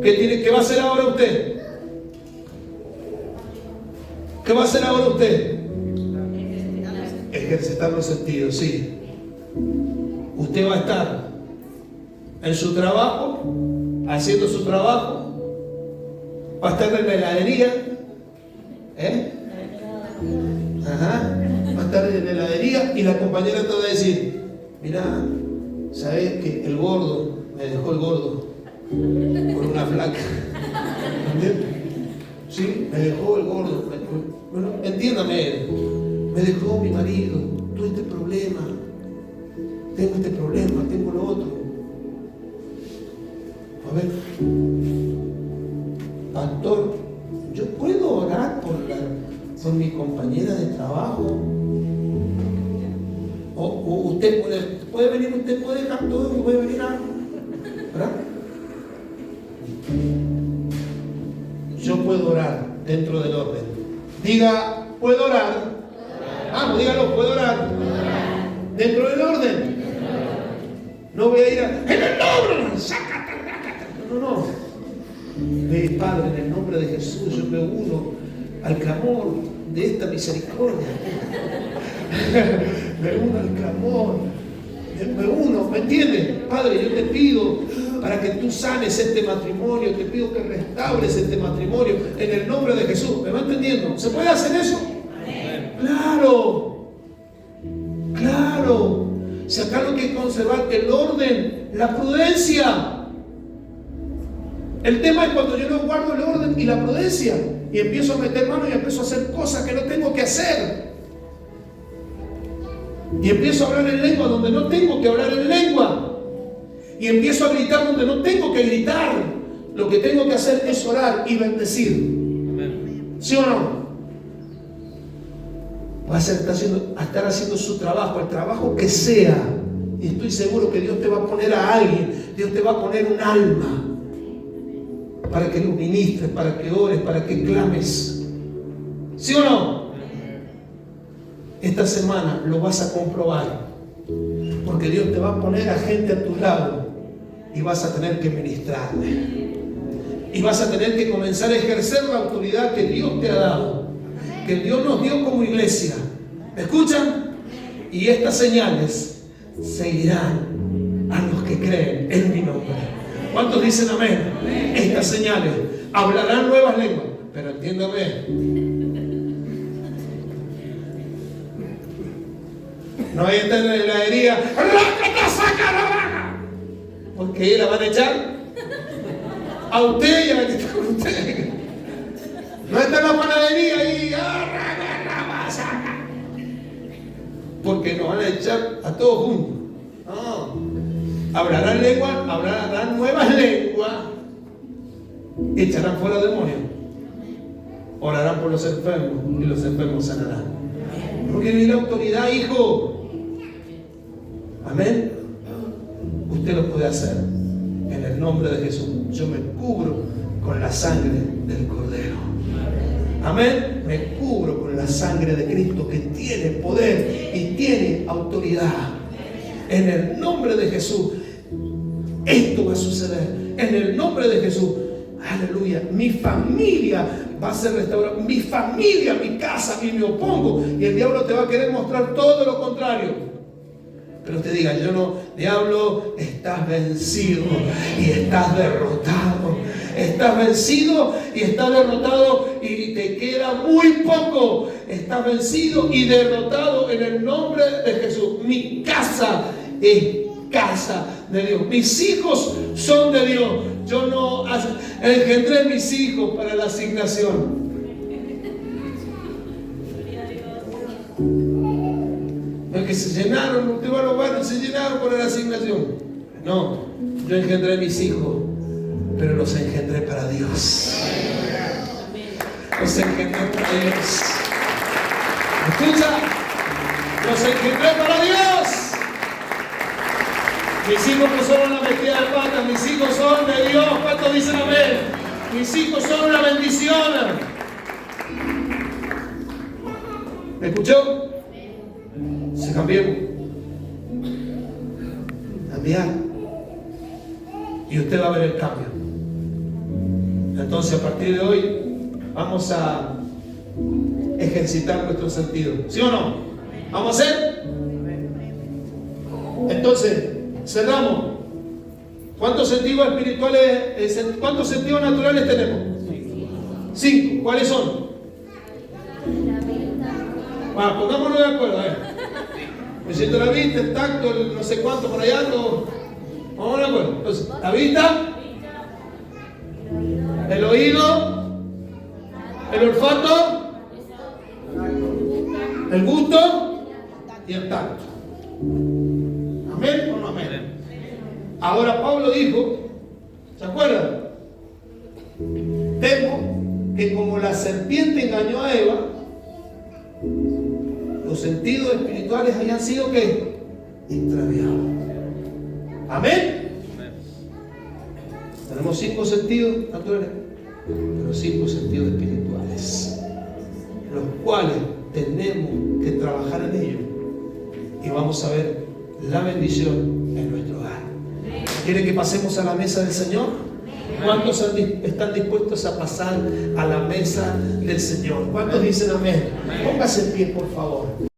¿qué va a hacer ahora usted? ¿Qué va a hacer ahora usted? Ejercitar los sentidos, sí. Usted va a estar en su trabajo, haciendo su trabajo, va a estar en la heladería, va a estar en la heladería y la compañera te va a decir: mira, ¿sabes que el gordo me dejó el gordo por una flaca? ¿Entiendes? Sí, me dejó el gordo. Bueno, entiéndame, me dejó mi marido, tuve este problema, tengo lo otro. A ver, pastor, ¿yo puedo orar por mi compañera de trabajo? O usted puede venir, usted puede dejar todo y puede venir a... ¿verdad? Yo puedo orar dentro del orden. Diga, ¿puedo orar? Vamos, dígalo, ¿puedo orar? Dentro del orden. No voy a ir a... ¡En el nombre! ¡Sácate! No. Padre, en el nombre de Jesús, yo me uno al clamor de esta misericordia. Me uno al clamor. Me uno, ¿me entiendes? Padre, yo te pido para que tú sanes este matrimonio, te pido que restaures este matrimonio en el nombre de Jesús. ¿Me va entendiendo? ¿Se puede hacer eso? Claro. Si acá lo que hay que conservar el orden, la prudencia. El tema es cuando yo no guardo el orden y la prudencia y empiezo a meter mano y empiezo a hacer cosas que no tengo que hacer. Y empiezo a hablar en lengua donde no tengo que hablar en lengua. Y empiezo a gritar donde no tengo que gritar. Lo que tengo que hacer es orar y bendecir. Amén. ¿Sí o no? Va a estar haciendo su trabajo, el trabajo que sea. Y estoy seguro que Dios te va a poner a alguien. Dios te va a poner un alma para que lo ministres, para que ores, para que clames. ¿Sí o no? Esta semana lo vas a comprobar, porque Dios te va a poner a gente a tu lado y vas a tener que ministrarle y vas a tener que comenzar a ejercer la autoridad que Dios te ha dado, que Dios nos dio como iglesia. ¿Me escuchan? Y estas señales seguirán a los que creen en mi nombre. ¿Cuántos dicen amén? Estas señales hablarán nuevas lenguas, pero entiéndame, no hay estar en la heladería, porque la van a echar a usted y a la que está con usted. No está en la panadería y porque nos van a echar a todos juntos. No. Hablarán lenguas, hablarán nuevas lenguas, echarán fuera demonios, orarán por los enfermos y los enfermos sanarán. Porque viene la autoridad, hijo. Amén. Usted lo puede hacer en el nombre de Jesús. Yo me cubro con la sangre del Cordero. Amén. Me cubro con la sangre de Cristo, que tiene poder y tiene autoridad. En el nombre de Jesús, esto va a suceder. En el nombre de Jesús. Aleluya. Mi familia va a ser restaurada. Mi familia, mi casa, y me opongo. Y el diablo te va a querer mostrar todo lo contrario. Pero te diga, yo no, diablo, estás vencido y estás derrotado. Estás vencido y estás derrotado y te queda muy poco. Estás vencido y derrotado en el nombre de Jesús. Mi casa es casa de Dios. Mis hijos son de Dios. Yo no engendré mis hijos para la asignación. Que se llenaron, últimos los barrios se llenaron por la asignación. No, yo engendré mis hijos, pero los engendré para Dios. Los engendré para Dios. Escucha, los engendré para Dios. Mis hijos no son una metida de patas, mis hijos son de Dios. ¿Cuántos dicen amén? Mis hijos son una bendición. ¿Me escuchó? Se cambiemos. Cambiar. Y usted va a ver el cambio. Entonces, a partir de hoy, vamos a ejercitar nuestro sentido. ¿Sí o no? ¿Vamos a hacer? Entonces, cerramos. ¿Cuántos sentidos espirituales, cuántos sentidos naturales tenemos? 5. ¿Cuáles son? Bueno, pongámonos de acuerdo, Me siento la vista, el tacto, el no sé cuánto por allá, vamos de acuerdo. Entonces, la vista, el oído, el olfato, el gusto y el tacto. ¿Amén o no amén? Ahora Pablo dijo, ¿se acuerdan? Temo que como la serpiente engañó a Eva, los sentidos espirituales hayan sido ¿qué? Extraviados. ¿Amén? Tenemos 5 sentidos naturales, pero 5 sentidos espirituales, los cuales tenemos que trabajar en ellos y vamos a ver la bendición en nuestro hogar. ¿Quiere que pasemos a la mesa del Señor? ¿Cuántos están dispuestos a pasar a la mesa del Señor? ¿Cuántos dicen amén? Póngase en pie, por favor.